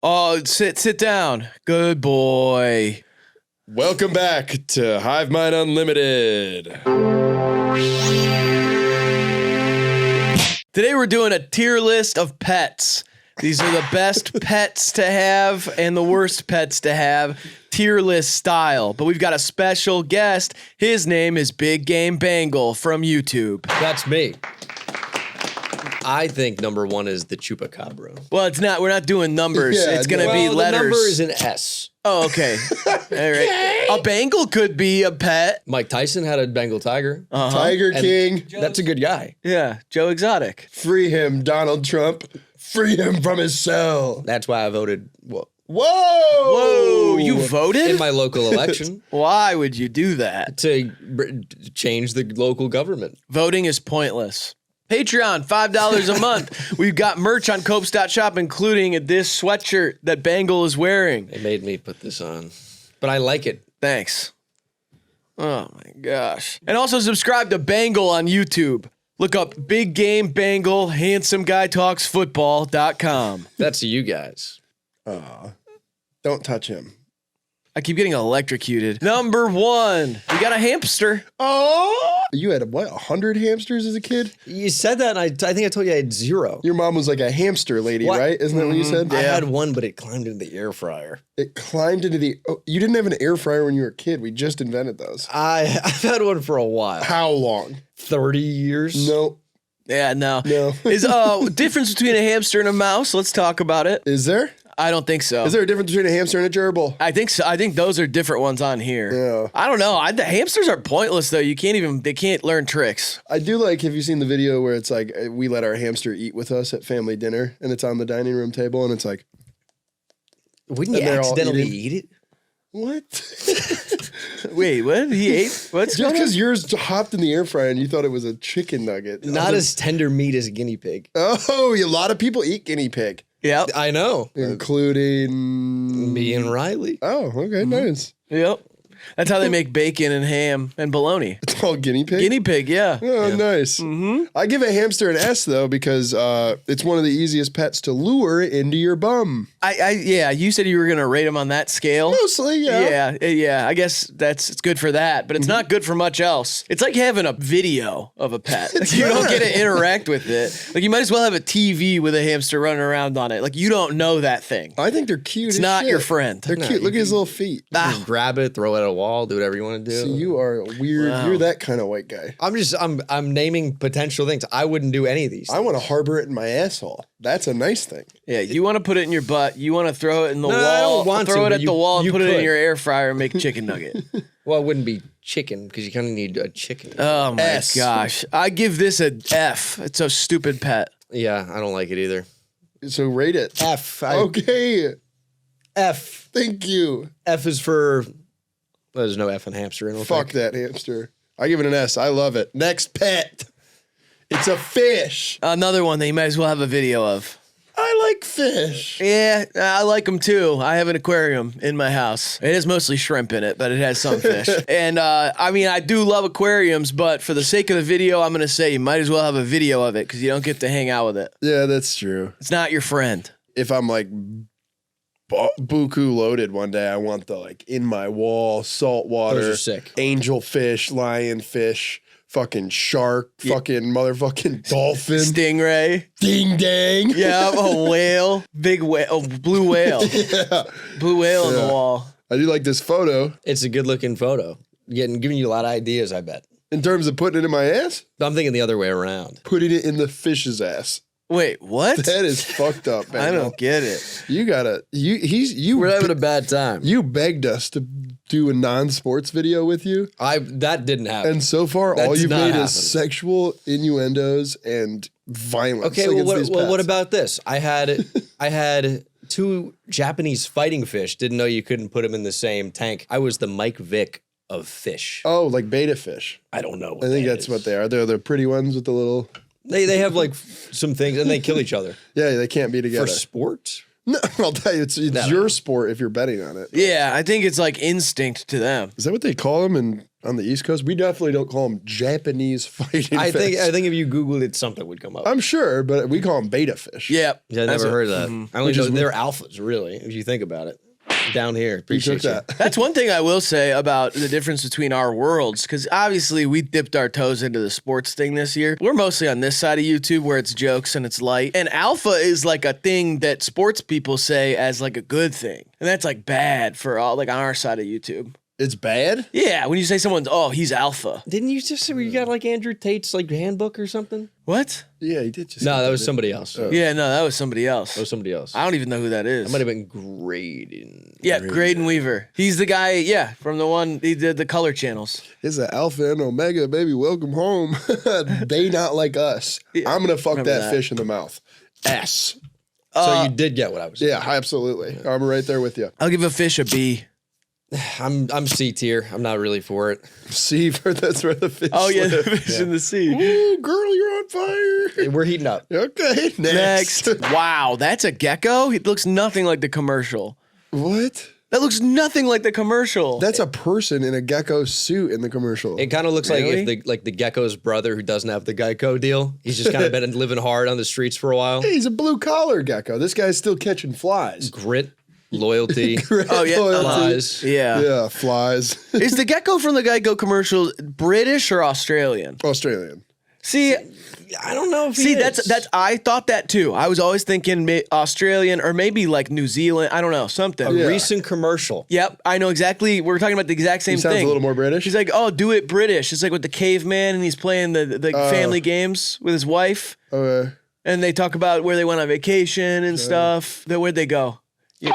Oh, sit down. Good boy. Welcome back to HIVEMIND Unlimited. Today we're doing a tier list of pets. These are the best pets to have and the worst pets to have, tier list style. But we've got a special guest. His name is Big Game Bengal from YouTube. That's me. I think number one is the chupacabra. Well, it's not. We're not doing numbers. Yeah, it's going to be the letters. number is an S. Oh, okay. All right. A Bengal could be a pet. Mike Tyson had a Bengal tiger. Tiger King. That's a good guy. Yeah, Joe Exotic. Free him, Donald Trump. Free him from his cell. That's why I voted Whoa. Whoa, you voted? in my local election Why would you do that? to change the local government. Voting is pointless. Patreon, $5 a month. We've got merch on Copes.shop, including this sweatshirt that Bengal is wearing. They made me put this on, but I like it. Thanks. Oh my gosh. And also subscribe to Bengal on YouTube. Look up Big Game Bengal, handsome guy talks football.com. That's you guys. Don't touch him. I keep getting electrocuted. Number one, we got a hamster. Oh! You had, 100 hamsters as a kid? You said that, and I think I told you I had 0. Your mom was like a hamster lady, What? right? Isn't that what you said? I had one, but it climbed into the air fryer. It climbed into the... Oh, you didn't have an air fryer when you were a kid. We just invented those. I've had one for a while. How long? 30 years? No. Yeah, no. No. Is difference between a hamster and a mouse? Let's talk about it. Is there? I don't think so. Is there a difference between a hamster and a gerbil? I think so. I think those are different ones on here. Yeah. I don't know. The hamsters are pointless though. They can't learn tricks. I do like, have you seen the video where it's like, we let our hamster eat with us at family dinner and it's on the dining room table and it's like, Wouldn't you And they're all accidentally eating. eat it? what? Wait, what? He ate? What's Just going on? because yours hopped in the air fryer and you thought it was a chicken nugget. Not as tender meat as a guinea pig. Oh, a lot of people eat guinea pig, Yep. I know. including Me and Riley. Oh, okay, nice. Yep. That's how they make bacon and ham and bologna. It's called guinea pig. Guinea pig, yeah. Oh, nice. I give a hamster an S though because it's one of the easiest pets to lure into your bum. Yeah, you said you were gonna rate them on that scale. Mostly, yeah. Yeah. I guess it's good for that, but it's not good for much else. It's like having a video of a pet. Like, you don't get to interact with it. Like you might as well have a TV with a hamster running around on it. Like you don't know that thing. I think they're cute. It's as not shit. your friend. They're cute. Look at his little feet. Just grab it, throw it at a wall, do whatever you want to do. So you are a weird. Wow. You're that kind of white guy. I'm naming potential things. I wouldn't do any of these. I want to harbor it in my asshole. That's a nice thing. Yeah, you want to put it in your butt. You want to throw it in the No, wall. I don't want throw to, it but at you- the wall and you put it in could. your air fryer and make chicken nugget. Well, it wouldn't be chicken because you kind of need a chicken. Oh my S. gosh. I give this a F. It's a stupid pet. Yeah, I don't like it either. So rate it. F. Okay. F. Thank you. F is for. Well, there's no F in hamster. I don't Fuck think. that hamster. I give it an S. I love it. Next pet. It's a fish. Another one that you might as well have a video of. I like fish. Yeah, I like them too. I have an aquarium in my house. It has mostly shrimp in it, but it has some fish. And I mean, I do love aquariums, but for the sake of the video, I'm going to say you might as well have a video of it because you don't get to hang out with it. Yeah, that's true. It's not your friend. If I'm like buku loaded one day, I want the like in my wall, saltwater, Those are sick. angelfish, lionfish, fucking shark, fucking motherfucking dolphin, Stingray. ding dang. Yeah, a whale. Big whale. Oh, blue whale. Yeah. Blue whale on the wall. I do like this photo. It's a good looking photo. Giving you a lot of ideas, I bet. In terms of putting it in my ass, I'm thinking the other way around. putting it in the fish's ass. Wait, what? That is fucked up, man. I don't get it. You gotta. We're having a bad time. You begged us to do a non-sports video with you, That didn't happen. and so far That all did you've not made happen. is sexual innuendos and violence. Okay, well, against these what pets. about this? I had 2 Japanese fighting fish. Didn't know you couldn't put them in the same tank. I was the Mike Vick of fish. Oh, like beta fish. I don't know. What I think that that's is. what they are. They're the pretty ones with the little. They have like some things, and they kill each other Yeah, they can't be together. for sport. No, I'll tell you, it's your sport if you're betting on it. Yeah, I think it's like instinct to them. Is that what they call them in On the East Coast, we definitely don't call them Japanese fighting I fish. think if you Googled it, something would come up. I'm sure, but we call them beta fish. Yeah. I never heard of that. I only know is they're alphas, really, if you think about it. Down here, You appreciate took that. That's one thing I will say about the difference between our worlds, because obviously we dipped our toes into the sports thing this year. We're mostly on this side of YouTube where it's jokes and it's light. And alpha is like a thing that sports people say as like a good thing. And that's like bad for all, like on our side of YouTube. It's bad? Yeah, when you say someone's, oh, he's alpha. Didn't you just say you got like Andrew Tate's like handbook or something? What? Yeah, he did just. No, that was somebody else. That Yeah, no, that was somebody else. was somebody else. I don't even know who that is. That might have been Graydon. Yeah, Graydon Weaver. He's the guy, yeah, from the one, he did the color channels. It's an alpha and omega, baby. Welcome home. They not like us. Yeah, I'm going to fuck that, remember that. fish in the mouth. S. So you did get what I was saying. Yeah, absolutely. I'm right there with you. I'll give a fish a B. I'm C tier. I'm not really for it. See, that's where the fish Oh, yeah, the live. fish in the sea. Ooh, girl, you're on fire. We're heating up. Okay, next. Next. Wow, that's a gecko? It looks nothing like the commercial. What? That looks nothing like the commercial. That's a person in a gecko suit in the commercial. It kind of looks Really? like the gecko's brother who doesn't have the Geico deal. He's just kind of been living hard on the streets for a while. Hey, he's a blue collar gecko. This guy's still catching flies. Grit, loyalty, Oh, yeah. Loyalty. lies. Yeah. Yeah, flies. Is the gecko from the Geico commercial British or Australian? Australian. See, I don't know if he see, is. that's I thought that too. I was always thinking Australian or maybe like New Zealand. I don't know, something. a Yeah. recent commercial. Yep, I know exactly. We're talking about the exact same He sounds thing. a little more British. He's like, oh, do it British. It's like with the caveman and he's playing the family games with his wife. Okay. And they talk about where they went on vacation and stuff. Where'd they go? Yeah.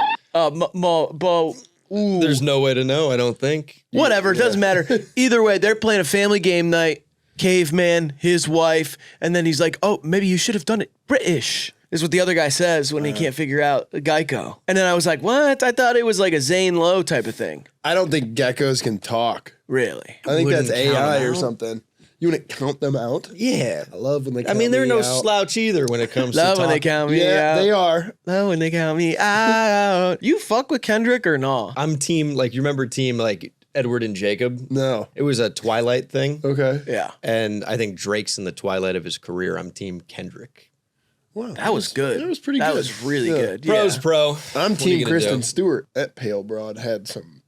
There's no way to know. I don't think. Whatever, it doesn't matter. Either way, they're playing a family game night. Caveman, his wife, and then he's like, "Oh, maybe you should have done it British." Is what the other guy says when he can't figure out Geico. And then I was like, "What?" I thought it was like a Zane Lowe type of thing. I don't think geckos can talk. Really? I think that's Wouldn't count AI them or out. something. You want to count them out? Yeah. I love when they count I mean, they're me no out. slouch either when it comes Love to when they talking. count me Yeah, out. they are. Love when they count me out. You fuck with Kendrick or no? I'm team, like, you remember team, like, Edward and Jacob? No. It was a Twilight thing. Okay. Yeah. And I think Drake's in the twilight of his career. I'm team Kendrick. Wow. That was good. That was pretty That good. was really Yeah. good. Pro's Yeah. pro. I'm What are you team gonna Kristen do? Stewart. That pale broad had some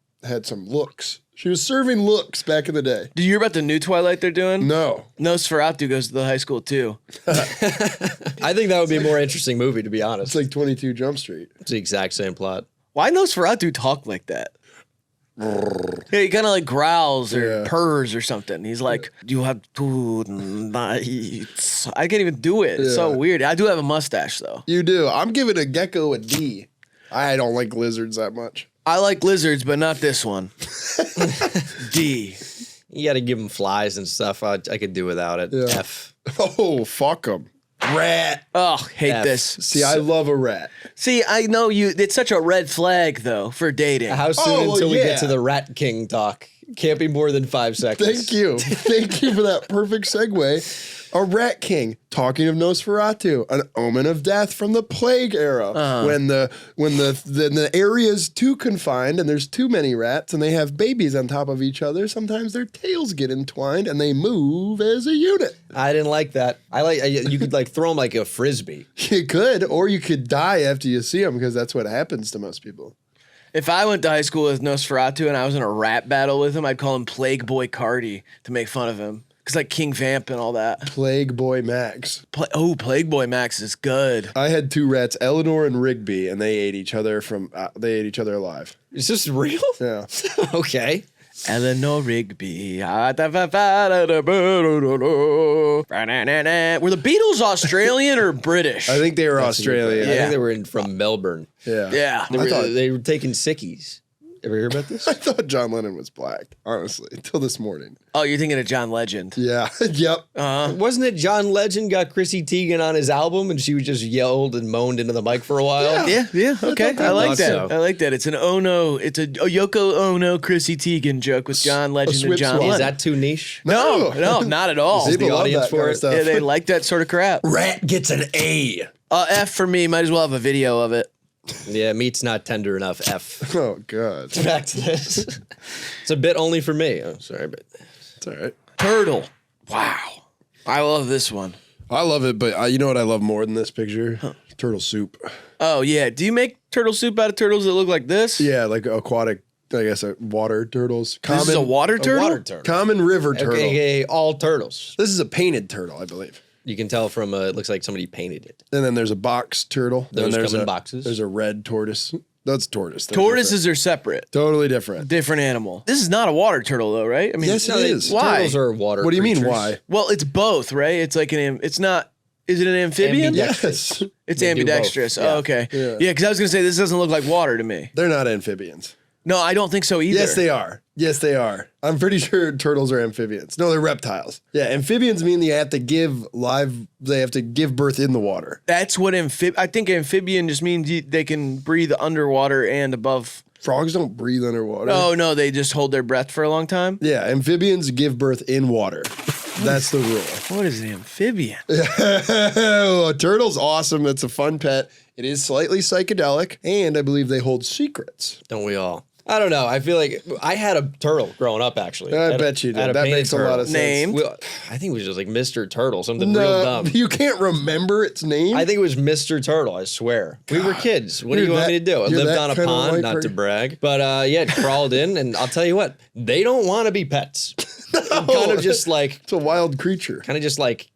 looks. She was serving looks back in the day. Did you hear about the new Twilight they're doing? No. Nosferatu goes to the high school too. I think that would be a more interesting movie, to be honest. It's like 22 Jump Street. It's the exact same plot. Why Nosferatu talk like that? Yeah, he kind of like growls or Yeah. purrs or something. He's like, "You have 2 nights." I can't even do it. It's so Yeah. weird. I do have a mustache though. You do. I'm giving a gecko a D. I don't like lizards that much. I like lizards, but not this one. D. You got to give him flies and stuff. I could do without it. Yeah. F. Oh, fuck them. Rat. Oh, hate F. this. See, I love a rat. See, I know you. It's such a red flag though for dating. How soon Oh, well, until we yeah. get to the Rat King talk? Can't be more than 5 seconds. Thank you. Thank you for that perfect segue. A rat king. Talking of Nosferatu, an omen of death from the plague era. When the area's too confined and there's too many rats and they have babies on top of each other, sometimes their tails get entwined and they move as a unit. I didn't like that. You could like throw him like a frisbee. You could, or you could die after you see them because that's what happens to most people. If I went to high school with Nosferatu and I was in a rap battle with him, I'd call him Plague Boy Cardi to make fun of him. Cause like King Vamp and all that. Plague Boy Max. Plague Boy Max is good. I had 2 rats, Eleanor and Rigby, and they ate each other alive. Is this real? Yeah. Okay. Eleanor Rigby. Were the Beatles Australian or British? I think they were I Australian. think Yeah. they were from Melbourne. Yeah. Yeah. They were taking sickies. Ever hear about this? I thought John Lennon was black, honestly, until this morning. Oh, you're thinking of John Legend. Yeah. Yep. Wasn't it John Legend got Chrissy Teigen on his album and she was just yelled and moaned into the mic for a while? Yeah, okay. I like thought that. so. I like that. It's an it's a Yoko Ono, Chrissy Teigen joke with John Legend and swip John swap. Is Lennon. that too niche? No, not at all. Is People the love audience that for kind of it? stuff. Yeah, they like that sort of crap. Rat gets an A. F for me. Might as well have a video of it. Yeah, meat's not tender enough. F. Oh, God. Back to this. It's a bit only for me. Oh, sorry, but It's all right. Turtle. Wow. I love this one. I love it, but you know what I love more than this picture? Turtle soup. Oh, yeah. Do you make turtle soup out of turtles that look like this? Yeah, like aquatic, I guess, water turtles. This is a water turtle? water turtle. Common river turtle. AKA all turtles. This is a painted turtle, I believe. You can tell from it looks like somebody painted it. And then there's a box turtle. Those and there's come in boxes. There's a red tortoise. That's tortoise. They're Tortoises are separate. different. Totally different. Different animal. This is not a water turtle, though, right? I mean, Yes, it is. Why? Turtles are water What do you mean, creatures. why? Well, it's both, right? It's like it's not, is it an amphibian? Ambidextrous. Yes. It's They do both. ambidextrous. Yeah. Oh, okay. Yeah. Yeah, because I was going to say, this doesn't look like water to me. They're not amphibians. No, I don't think so either. Yes, they are. Yes, they are. I'm pretty sure turtles are amphibians. No, they're reptiles. Yeah, amphibians mean they have to give birth in the water. That's what I think amphibian just means they can breathe underwater and above. Frogs don't breathe underwater. Oh, no, they just hold their breath for a long time? Yeah, amphibians give birth in water. That's the rule. What is an amphibian? A turtle's awesome. It's a fun pet. It is slightly psychedelic, and I believe they hold secrets. Don't we all? I don't know. I feel like I had a turtle growing up, actually. I bet you did. Had That painted makes a lot of sense. Name? Well, I think it was just like Mr. Turtle, something real dumb. You can't remember its name? I think it was Mr. Turtle, I swear. We were kids. What do you You're want me to do? I you're lived that on a kinda pond, white not to person. brag. But yeah, it crawled in, and I'll tell you what, they don't want to be pets. Kind of just like It's a wild creature.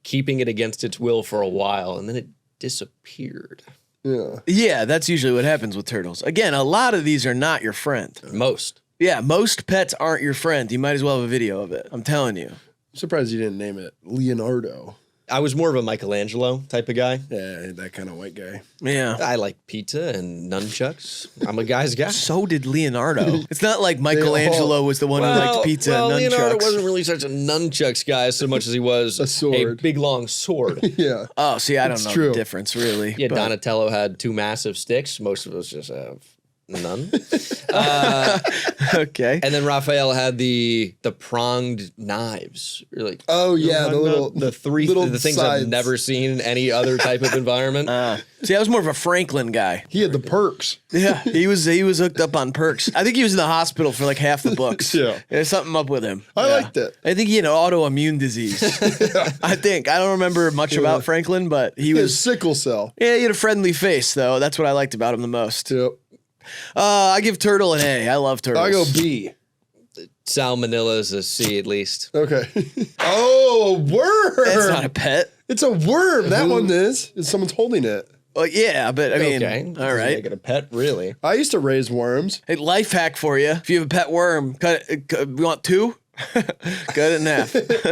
keeping it against its will for a while, and then it disappeared. Yeah. Yeah, that's usually what happens with turtles. Again, a lot of these are not your friend. Most. Yeah, most pets aren't your friend. You might as well have a video of it. I'm telling you. I'm surprised you didn't name it Leonardo. I was more of a Michelangelo type of guy. Yeah, that kind of white guy. Yeah. I like pizza and nunchucks. I'm a guy's guy. So did Leonardo. It's not like Michelangelo was the one who liked pizza and nunchucks. Leonardo wasn't really such a nunchucks guy so much as he was A sword. big long sword. Yeah. Oh, see, I don't It's know true. the difference really. Yeah, but- Donatello had two massive sticks. Most of us just have none. Okay. And then Raphael had the pronged knives. You're like, Oh, you know yeah, what the I'm little- talking about? the things sides. I've never seen in any other type of environment. See, I was more of a Franklin guy. He had the perks. Yeah, he was hooked up on perks. I think he was in the hospital for like half the books. Yeah. There's something up with him. I Yeah. liked it. I think he had autoimmune disease. I don't remember much about Franklin, but he He had was. sickle cell. Yeah, he had a friendly face though. That's what I liked about him the most. Yep. I give turtle an A. I love turtles. I go B. Salmonella is a C at least. Okay. Oh, a worm. That's not a pet. It's a worm. That one is. Someone's holding it. Well, yeah, but I mean, Okay. all Doesn't right. make it a pet, really. I used to raise worms. Hey, life hack for you. If you have a pet worm, you want two? Cut it in half.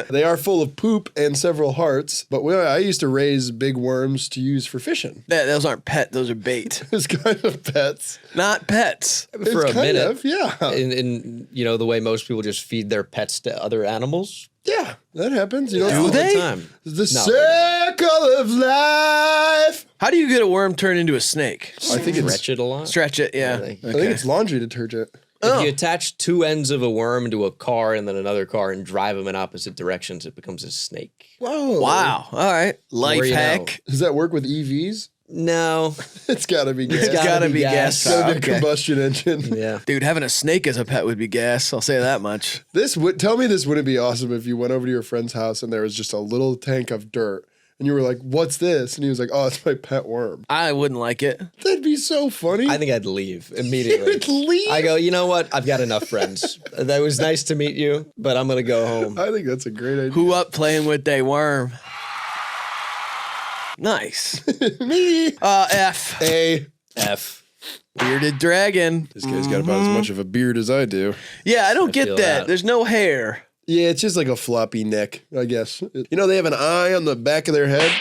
They are full of poop and several hearts, but I used to raise big worms to use for fishing. Those aren't pet. Those are bait. It's kind of pets. Not pets. For It's a kind minute. of, yeah. In the way most people just feed their pets to other animals. Yeah, that happens. You know, All they? the time. The circle of life. How do you get a worm turned into a snake? I think it's Stretch it a lot. Stretch it, yeah. Really? I think it's laundry detergent. If you attach two ends of a worm to a car and then another car and drive them in opposite directions, it becomes a snake. Whoa. Wow. All right. Life Where you hack. Does that work with EVs? No. It's got to be gas. It's gotta be gas. It's gotta be a Okay. combustion engine. Yeah. Dude, having a snake as a pet would be gas. I'll say that much. Tell me this wouldn't be awesome if you went over to your friend's house and there was just a little tank of dirt and you were like, "What's this?" And he was like, "Oh, it's my pet worm." I wouldn't like it. That'd be so funny. I think I'd leave immediately. You'd leave? I go, you know what? I've got enough friends. That was nice to meet you, but I'm going to go home. I think that's a great idea. Who up playing with a worm? Nice. Me. F. A. F. Bearded dragon. This guy's got about as much of a beard as I do. Yeah, I don't get feel that. that. There's no hair. Yeah, it's just like a floppy neck, I guess. You know, they have an eye on the back of their head.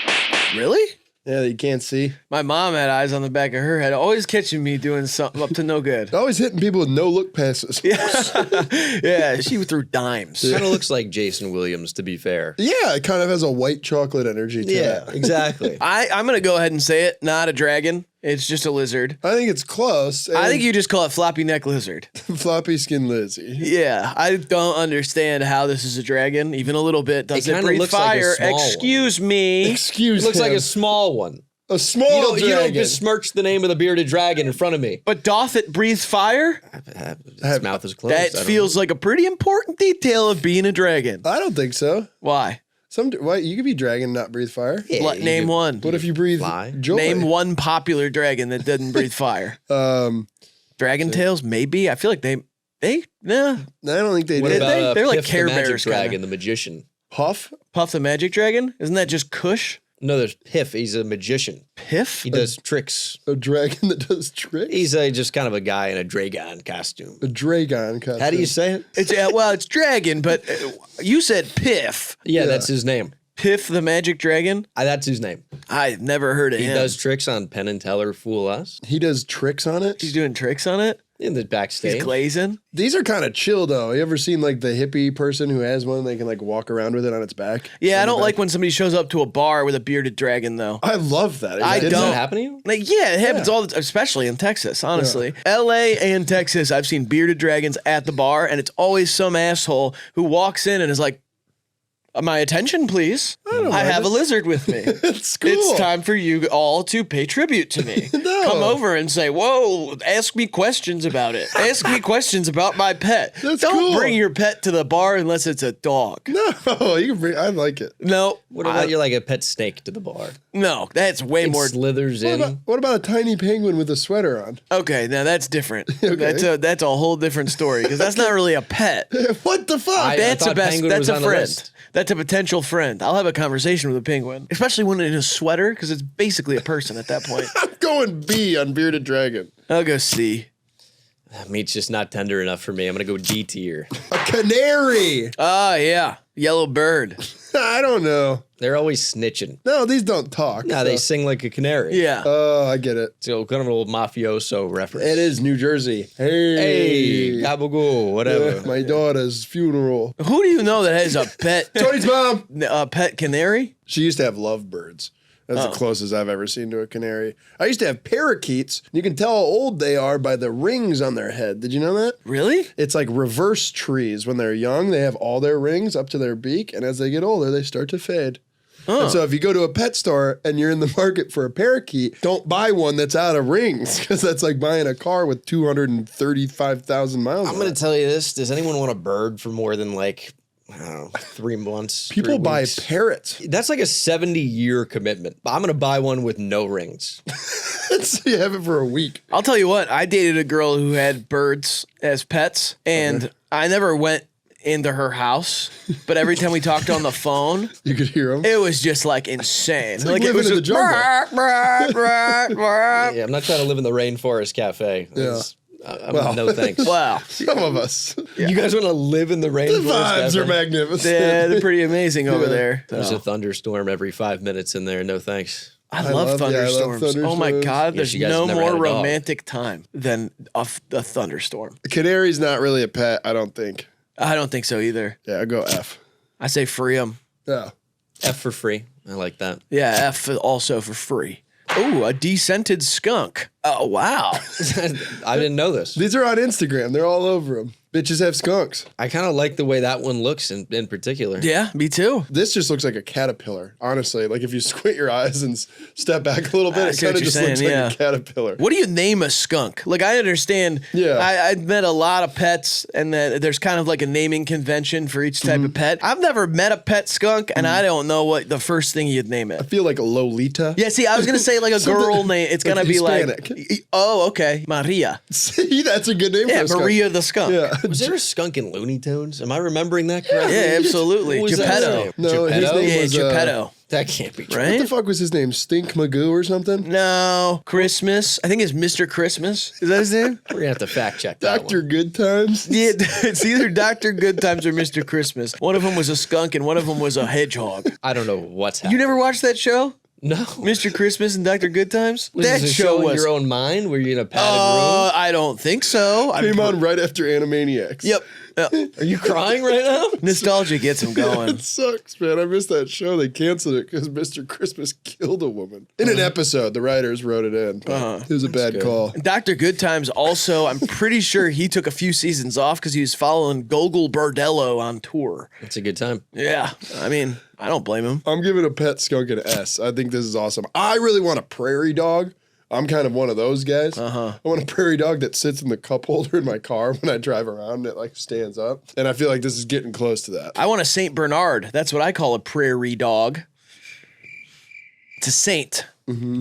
Really? Yeah, that you can't see. My mom had eyes on the back of her head, always catching me doing something up to no good. Always hitting people with no look passes. Yeah, she threw dimes. Kind of looks like Jason Williams, to be fair. Yeah, it kind of has a white chocolate energy to it. exactly. I'm going to go ahead and say it. Not a dragon. It's just a lizard. I think it's close. I think you just call it floppy neck lizard. floppy skin Lizzie. Yeah, I don't understand how this is a dragon, even a little bit. Does It it kinda breathe looks like a fire? small one. Excuse me. Excuse It looks like him. a small one. A small You don't dragon. besmirch the name of the bearded dragon in front of me. But doth it breathe fire? His mouth is closed. That feels like a pretty important detail of being a dragon. I don't think so. Why? Why you could be dragon and not breathe fire. Name one. What if you breathe fly? joy? Name one popular dragon that doesn't breathe fire. Dragon tails, maybe. I feel like they nah. I don't think they What did. about They're like Piff Care the Magic Bears dragon, kinda. the magician? Puff? Puff the Magic Dragon? Isn't that just Kush? No, there's Piff. He's a magician. Piff? He does tricks. A dragon that does tricks? He's just kind of a guy in a dragon costume. A dragon costume. How do you say it? It's dragon, but you said Piff. Yeah, that's his name. Piff the Magic Dragon? That's his name. I've never heard of He him. does tricks on Penn and Teller Fool Us He does tricks on it? He's doing tricks on it? in the backstage. He's glazing? These are kind of chill though. You ever seen like the hippie person who has one? They can like walk around with it on its back. Yeah, I On the don't like back? when somebody shows up to a bar with a bearded dragon, though. I love that. I Does don't. that happen to you? Like, yeah, it happens all the time, especially in Texas, honestly. LA and Texas, I've seen bearded dragons at the bar, and it's always some asshole who walks in and is like, my attention, please. I have a lizard with me. It's cool. It's time for you all to pay tribute to me. No. Come over and say, whoa, ask me questions about it. Ask me questions about my pet. That's Don't cool. bring your pet to the bar unless it's a dog. No, you can bring. I like it. No. What about you like a pet snake to the bar? No, that's way It more. slithers in. What about a tiny penguin with a sweater on? Okay, now that's different. Okay. That's a whole different story because that's not really a pet. What the fuck? I That's a thought best. penguin That's was a on the friend. list. That's a potential friend. I'll have a conversation with a penguin, especially when in a sweater because it's basically a person at that point. I'm going B on bearded dragon. I'll go C. Meat's just not tender enough for me. I'm gonna go D tier. A canary. Ah, yeah, yellow bird. I don't know. They're always snitching. No, these don't talk. No, they sing like a canary. Yeah. Oh, I get it. So kind of an old mafioso reference. It is New Jersey. Hey, Hey. gabagool, whatever. My daughter's funeral. Who do you know that has a pet? Tony's mom. A pet canary? She used to have lovebirds. That's the closest I've ever seen to a canary. I used to have parakeets. You can tell how old they are by the rings on their head. Did you know that? Really? It's like reverse trees. When they're young, they have all their rings up to their beak, and as they get older, they start to fade. And so if you go to a pet store and you're in the market for a parakeet, don't buy one that's out of rings because that's like buying a car with 235,000 miles I'm on gonna it. tell you this. Does anyone want a bird for more than like, I don't know, 3 months? People 3 buy weeks? parrots. That's like a 70-year commitment. I'm gonna buy one with no rings. So you have it for a week. I'll tell you what. I dated a girl who had birds as pets, and I never went into her house, but every time we talked on the phone, You could hear them. it was just like insane. like it living was in the just jungle. Yeah, I'm not trying to live in the rainforest cafe. That's- no thanks. Wow. Some of us. You guys want to live in the rainforest? The vibes cafe? are magnificent. Yeah, they're pretty amazing over there. There's a thunderstorm every 5 minutes in there. No thanks. I love love- yeah, I love thunderstorms. Oh my thunderstorms. God, there's you guys no never had more a dog. romantic time than a thunderstorm. Canary's not really a pet, I don't think. I don't think so either. Yeah, I'll go F. I say free them. Yeah. F for free. I like that. Yeah, F also for free. Ooh, a descented skunk. Oh, wow. I didn't know this. These are on Instagram. They're all over them. Bitches have skunks. I kind of like the way that one looks in particular. Yeah, me too. This just looks like a caterpillar, honestly. Like if you squint your eyes and step back a little bit, I it see what kind of you're just looks saying, like a caterpillar. What do you name a skunk? Like, I understand. Yeah. I've met a lot of pets, and that there's kind of like a naming convention for each type of pet. I've never met a pet skunk, and I don't know what the first thing you'd name I it. feel like a Lolita. Yeah, see, I was gonna say like a Something girl name. It's gonna like be Hispanic. like, oh, okay, Maria. See, that's a good name for Yeah, a skunk. Maria the skunk. Yeah. Was there a skunk in Looney Tunes? Am I remembering that correctly? Yeah, absolutely. What was that Geppetto. name? No, his Geppetto? name Yeah, was, Geppetto. That can't be true. What the Right? fuck was his name? Stink Magoo or something? No, Christmas. I think it's Mr. Christmas. Is that his name? We're gonna have to fact check that Dr. one. Good Times? Yeah, it's either Dr. Good Times or Mr. Christmas. One of them was a skunk and one of them was a hedgehog. I don't know what's You happening. never watched that show? No. Mr. Christmas and Dr. Good Times? Was that this a show show was. in your own mind? Were you in a padded room? I don't think so. Came on right after Animaniacs. Yep. Are you crying right now? Nostalgia gets him going. It sucks, man. I missed that show. They canceled it because Mr. Christmas killed a woman. In an episode, the writers wrote it in. It was a bad call. Dr. Goodtimes also, I'm pretty sure he took a few seasons off because he was following Gogol Bordello on tour. It's a good time. Yeah. I mean, I don't blame him. I'm giving a pet skunk an S. I think this is awesome. I really want a prairie dog. I'm kind of one of those guys. I want a prairie dog that sits in the cup holder in my car when I drive around. It like stands up. And I feel like this is getting close to that. I want a Saint Bernard. That's what I call a prairie dog. It's a saint.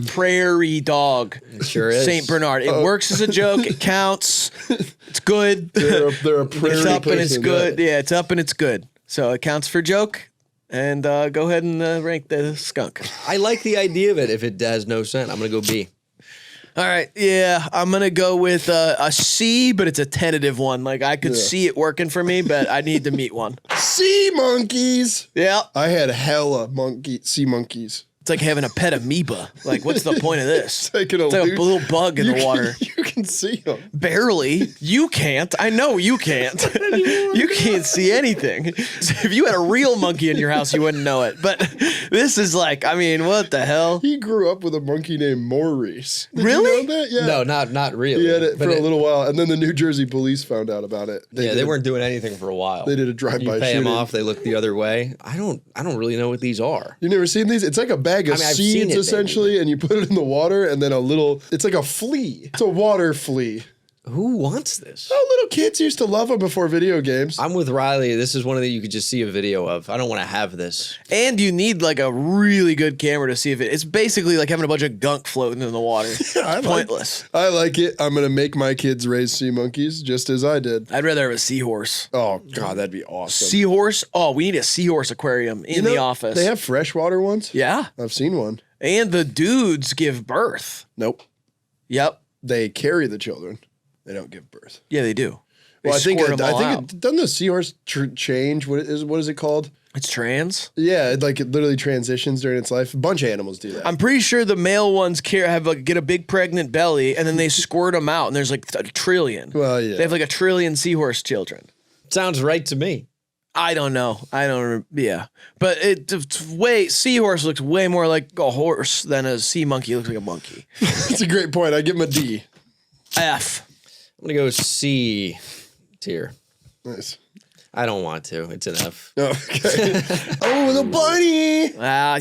Prairie dog. It sure is. Saint Bernard. It works as a joke. It counts. It's good. They're a prairie It's up and it's person, good. yeah. Yeah, it's up and it's good. So it counts for joke. And go ahead and rank the skunk. I like the idea of it if it has no scent. I'm going to go B. All right, yeah, I'm gonna go with a C, but it's a tentative one. Like I could see it working for me, but I need to meet one. Sea monkeys. Yeah, I had hella sea monkeys. it's like having a pet amoeba. Like, what's the point of this? It's like a little bug in the water. You can see them. Barely. You can't. I know you can't. You can't see anything. So if you had a real monkey in your house, you wouldn't know it. But this is like, I mean, what the hell? He grew up with a monkey named Maurice. Did Really? you know that? Yeah. No, not really. He had it But for a little while, and then the New Jersey police found out about it. They weren't doing anything for a while. They did a drive-by You pay shooting. them off, they look the other way. I don't really know what these are. You never seen these? It's like a bag of I mean, I've seen seeds, it, essentially, and you put it in the water, and then it's like a flea. It's a water flea. Who wants this? Oh, little kids used to love them before video games. I'm with Riley. This is one of the you could just see a video of. I don't want to have this. And you need like a really good camera to see if it's basically like having a bunch of gunk floating in the water. It's pointless. I like it. I'm going to make my kids raise sea monkeys just as I did. I'd rather have a seahorse. Oh, God, that'd be awesome. Seahorse? Oh, we need a seahorse aquarium in the office. They have freshwater ones? Yeah. I've seen one. And the dudes give birth. Nope. Yep. They carry the children. They don't give birth. Yeah, they do. They Well, I think squirt 'em all out. doesn't the seahorse change? What is it called? It's trans. Yeah, it literally transitions during its life. A bunch of animals do that. I'm pretty sure the male ones get a big pregnant belly, and then they squirt them out, and there's like a trillion. Well, yeah. They have like a trillion seahorse children. Sounds right to me. I don't know. Yeah. But seahorse looks way more like a horse than a sea monkey looks like a monkey. That's a great point. I give him a D. F. I'm going to go C tier. Nice. I don't want to. It's an F. Okay. Oh, the bunny.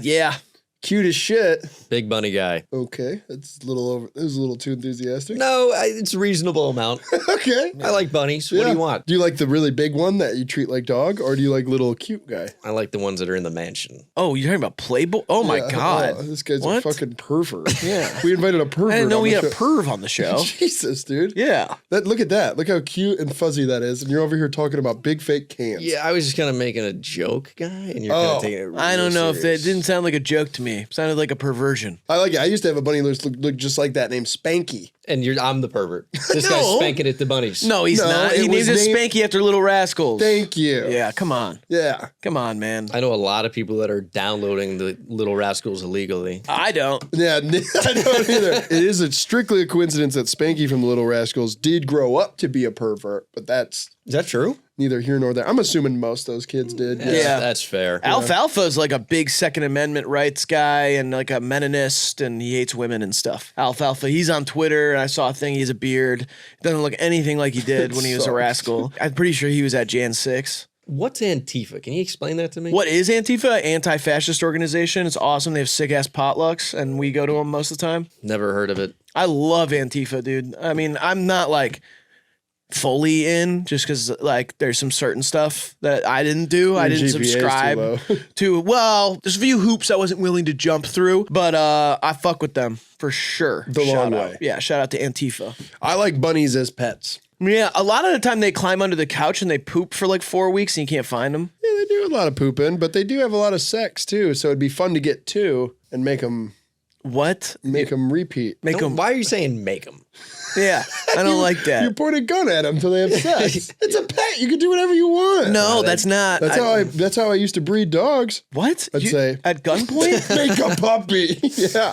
Yeah. Cute as shit. Big bunny guy. Okay, that's a little over. It was a little too enthusiastic. No, it's a reasonable amount. Okay. I like bunnies. What do you want? Do you like the really big one that you treat like dog, or do you like little cute guy? I like the ones that are in the mansion. Oh, you're talking about Playboy? Oh my Yeah, God. oh, this guy's What? a fucking pervert. Yeah. We invited a pervert. I didn't know on we the had a show. perv on the show. Jesus, dude. Yeah. Look at that. Look how cute and fuzzy that is, and you're over here talking about big fake cans. Yeah, I was just kind of making a joke, guy, and you're kind of taking it real I don't know if serious. it didn't sound like a joke to me. It sounded like a perversion. I like it. I used to have a bunny that looked just like that named Spanky. And I'm the pervert. This No. guy's spanking at the bunnies. No, he's No, not. it He named was his named- Spanky after Little Rascals. Thank you. Yeah, come on. Yeah. Come on, man. I know a lot of people that are downloading the Little Rascals illegally. I don't. Yeah, I don't either. It is strictly a coincidence that Spanky from the Little Rascals did grow up to be a pervert, but that's Is that true? neither here nor there. I'm assuming most of those kids did. Yeah. That's fair. Alfalfa is like a big Second Amendment rights guy and like a Meninist, and he hates women and stuff. Alfalfa, he's on Twitter, and I saw a thing. He has a beard. Doesn't look anything like he did when he was a Sucks. rascal. I'm pretty sure he was at Jan 6. What's Antifa? Can you explain that to me? What is Antifa? Anti-fascist organization. It's awesome. They have sick-ass potlucks, and we go to them most of the time. Never heard of it. I love Antifa, dude. I mean, I'm not like fully in just because like there's some certain stuff that I didn't do. I didn't GPA is too subscribe low. to. Well, there's a few hoops I wasn't willing to jump through, but I fuck with them for sure. The long Shout out. way. Yeah, shout out to Antifa. I like bunnies as pets. Yeah, a lot of the time they climb under the couch and they poop for like 4 weeks and you can't find them. Yeah, they do a lot of pooping, but they do have a lot of sex too, so it'd be fun to get two and make them What? Make them repeat. Make them. Why are you saying make them? Yeah, I don't like that. You point a gun at them until they have sex. It's a pet. You can do whatever you want. No, that's not. That's how I used to breed dogs. What? I'd say at gunpoint? make a puppy. Yeah,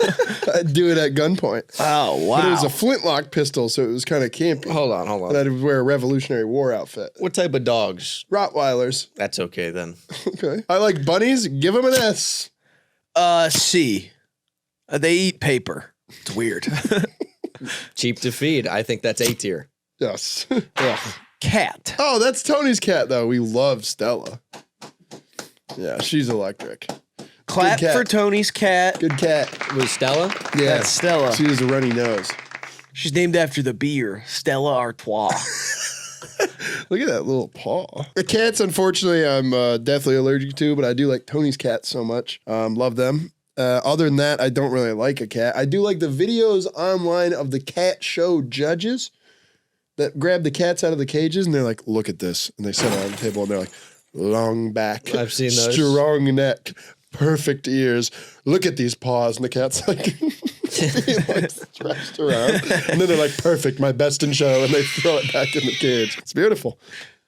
I'd do it at gunpoint. Oh wow! But it was a flintlock pistol, so it was kind of campy. Hold on. And I'd wear a Revolutionary War outfit. What type of dogs? Rottweilers. That's okay then. Okay. I like bunnies. Give them an S. C. They eat paper. It's weird. Cheap to feed. I think that's A tier. Yes. Yeah. Cat. Oh, that's Tony's cat, though. We love Stella. Yeah, she's electric. Clap cat. for Tony's cat. Good cat. Was Stella? Yeah. That's Stella. She has a runny nose. She's named after the beer, Stella Artois. Look at that little paw. The cats, unfortunately, I'm deathly allergic to, but I do like Tony's cats so much. Love them. Other than that, I don't really like a cat. I do like the videos online of the cat show judges that grab the cats out of the cages and they're like, look at this. And they sit on the table and they're like, long back. I've seen those. Strong neck. Perfect ears. Look at these paws. And the cat's like, like stretched around. And then they're like, perfect, my best in show. And they throw it back in the cage. It's beautiful.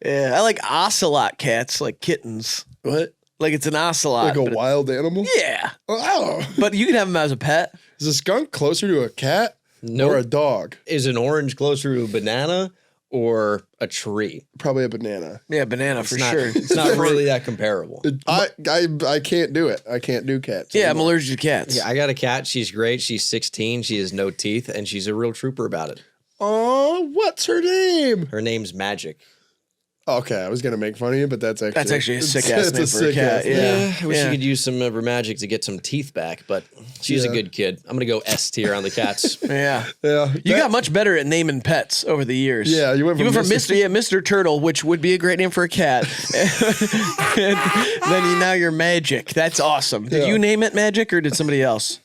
Yeah, I like ocelot cats, like kittens. What? Like it's an ocelot. Like a but wild animal? yeah. Oh. But you can have them as a pet. Is a skunk closer to a cat or a dog? Is an orange closer to a banana or a tree? Probably a banana. Yeah, banana for Not- sure. It's not really that comparable. I can't do it. I can't do cats. Yeah, I'm anymore. allergic to cats. Yeah, I got a cat. She's great. She's 16. She has no teeth, and she's a real trooper about it. Oh, what's her name? Her name's Magic. Okay, I was gonna make fun of you, but that's actually a sick ass name for a cat. name. Yeah. I wish you could use some of her magic to get some teeth back, but she's a Yeah. good kid. I'm gonna go S tier on the cats. Yeah. Yeah, You got much better at naming pets over the years. Yeah, you went from Mr. Turtle, which would be a great name for a cat. And then now you're Magic. That's awesome. Did Yeah. you name it Magic or did somebody else?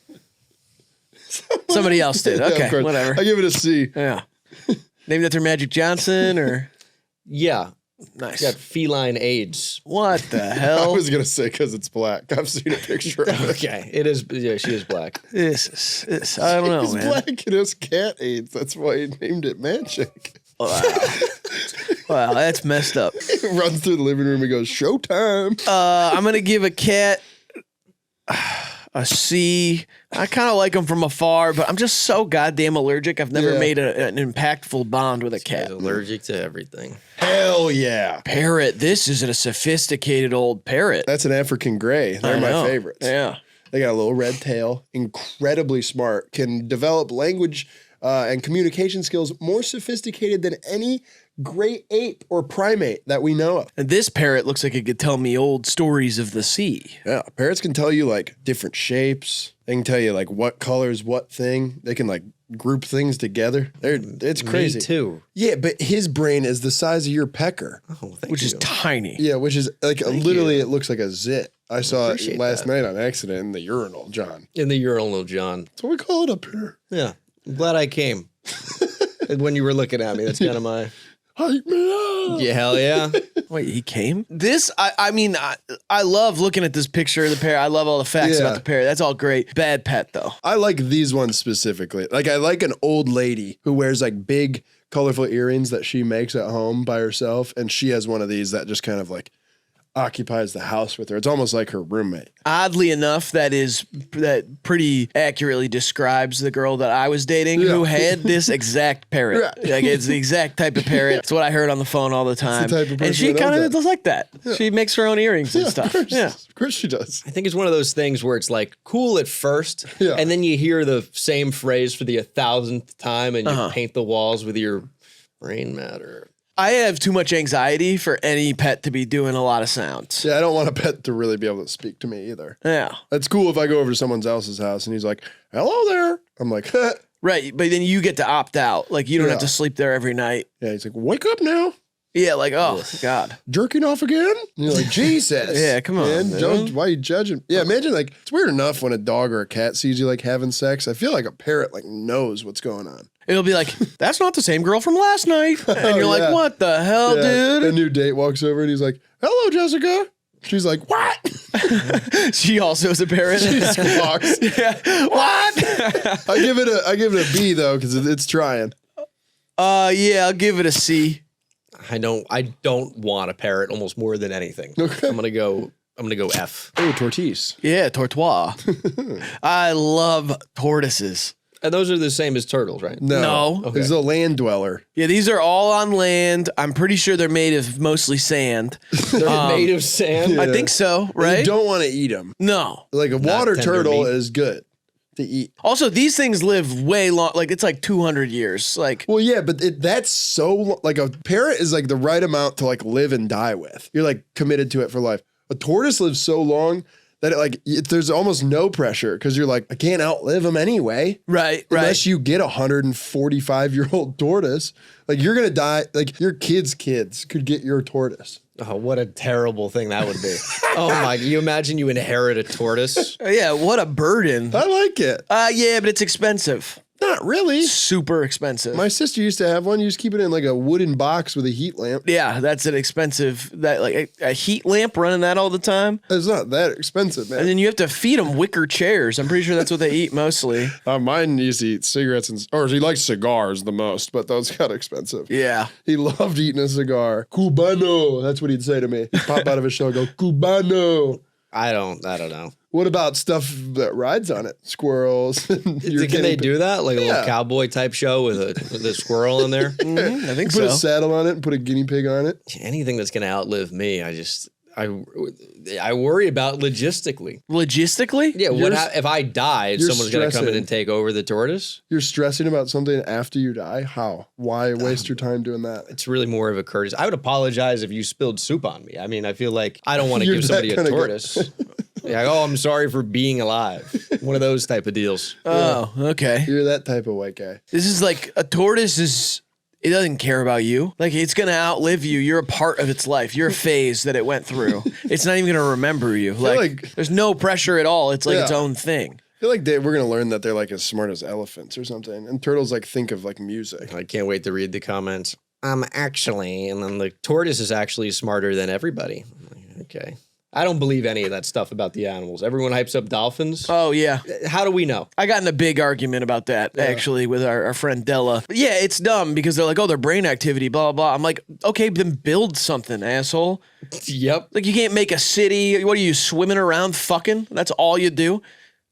Somebody else did. Yeah, of Okay, course. whatever. I give it a C. Yeah. Named after Magic Johnson or Yeah, nice. got feline AIDS. What the I hell? was gonna say because it's black. I've seen a picture of it. Okay, it is. Yeah, she is black. This I don't know, It's man. black and it's cat AIDS. That's why he named it Magic. Wow, that's messed up. He runs through the living room and goes, "Showtime!" I'm gonna give a cat a C. I kind of like them from afar, but I'm just so goddamn allergic. I've never Yeah. made an impactful bond with a She's cat. allergic to everything. Hell yeah! Parrot. This is a sophisticated old parrot. That's an African gray. They're I my know. favorites. Yeah. They got a little red tail, incredibly smart, can develop language and communication skills more sophisticated than any great ape or primate that we know of. And this parrot looks like it could tell me old stories of the sea. Yeah, parrots can tell you like different shapes. They can tell you like what colors, what thing. They can like group things together. It's crazy. Me too. Yeah, but his brain is the size of your pecker. Oh, thank Which you. is tiny. Yeah, which is like literally it looks like a zit. I saw it appreciate last that. night on accident in the urinal, John. In the urinal, John. That's what we call it up here. Yeah, I'm glad I came. When you were looking at me, that's kind of my. Hype me up. Yeah, hell yeah. Wait, he came? This, I mean, I love looking at this picture of the parrot. I love all the facts Yeah. about the parrot. That's all great. Bad pet, though. I like these ones specifically. Like I like an old lady who wears like big colorful earrings that she makes at home by herself. And she has one of these that just kind of like occupies the house with her. It's almost like her roommate. Oddly enough, that pretty accurately describes the girl that I was dating who had this exact parrot. Right. Like it's the exact type of parrot. It's what I heard on the phone all the time. type of person And she that kind does of that. does like that. She makes her own earrings and stuff. Of course she does. I think it's one of those things where it's like cool at first, Yeah. and then you hear the same phrase for the 1,000th time, and you paint the walls with your brain matter. I have too much anxiety for any pet to be doing a lot of sounds. Yeah, I don't want a pet to really be able to speak to me either. Yeah. That's cool if I go over to someone else's house and he's like, "Hello there." I'm like, "Huh." Right. But then you get to opt out. Like you don't have Yeah. to sleep there every night. Yeah, he's like, "Wake up now. Yeah. Like, oh, God. Jerking off again?" And you're like, "Jesus." Yeah, come on, Man, man. why are you judging? Yeah, imagine like it's weird enough when a dog or a cat sees you like having sex. I feel like a parrot like knows what's going on. It'll be like, that's not the same girl from last night. And you're yeah. like, what the hell, Yeah, dude? a new date walks over and he's like, "Hello, Jessica." She's like, "What?" She also is a parrot. She squawks. Yeah. What? I give it a B though because it's trying. Yeah, I'll give it a C. I don't want a parrot almost more than anything. Okay. I'm gonna go F. Oh, Tortoise. Yeah, Tortoise. I love tortoises. And those are the same as turtles, right? No. Okay. It's a land dweller. Yeah, these are all on land. I'm pretty sure they're made of mostly sand. They're made of sand. I think so, right? You don't want to eat them. No. Like a water tender turtle meat. is good to eat. Also, these things live way long. Like, it's like 200 years. Like, Well, yeah, but that's so like a parrot is like the right amount to like live and die with. You're like committed to it for life. A tortoise lives so long that there's almost no pressure because you're like, I can't outlive them anyway. right. Unless you get a 145-year-old tortoise, like you're gonna die. Like your kids' kids could get your tortoise. Oh, what a terrible thing that would be. Oh my, you imagine you inherit a tortoise? Yeah, what a burden. I like it. Yeah, but it's expensive. Not really. Super expensive. My sister used to have one. You just keep it in like a wooden box with a heat lamp. Yeah, that's an expensive, like a heat lamp running that all the time. It's not that expensive, man. And then you have to feed them wicker chairs. I'm pretty sure that's what they eat mostly. Mine used to eat cigarettes or he likes cigars the most, but those got expensive. Yeah. He loved eating a cigar. Cubano. That's what he'd say to me. He'd pop out of his shell and go, Cubano. I don't know. What about stuff that rides on it? Squirrels. Can they do that? Like a little cowboy type show with a squirrel in there? I think Put so. a saddle on it and put a guinea pig on it. Anything that's going to outlive me, I worry about logistically. Logistically? Yeah, You're if I die, you're someone's going to come in stressing. and take over the tortoise? You're stressing about something after you die? How? Why waste your time doing that? It's really more of a courtesy. I would apologize if you spilled soup on me. I mean, I feel like I don't want to You're give somebody that a kinda guy. tortoise. Yeah, oh, I'm sorry for being alive. One of those type of deals. Oh, okay. You're that type of white guy. This is like a tortoise it doesn't care about you. Like, it's going to outlive you. You're a part of its life. You're a phase that it went through. It's not even going to remember you. Like, there's no pressure at all. It's like its own thing. I feel like we're going to learn that they're like as smart as elephants or something. And turtles like think of like music. I can't wait to read the comments. Actually, and then the tortoise is actually smarter than everybody. Okay. I don't believe any of that stuff about the animals. Everyone hypes up dolphins. Oh, yeah. How do we know? I got in a big argument about that, actually, with our friend Della. But yeah, it's dumb because they're like, oh, their brain activity, blah, blah, blah. I'm like, okay, then build something, asshole. Yep. Like, you can't make a city. What are you, swimming around fucking? That's all you do?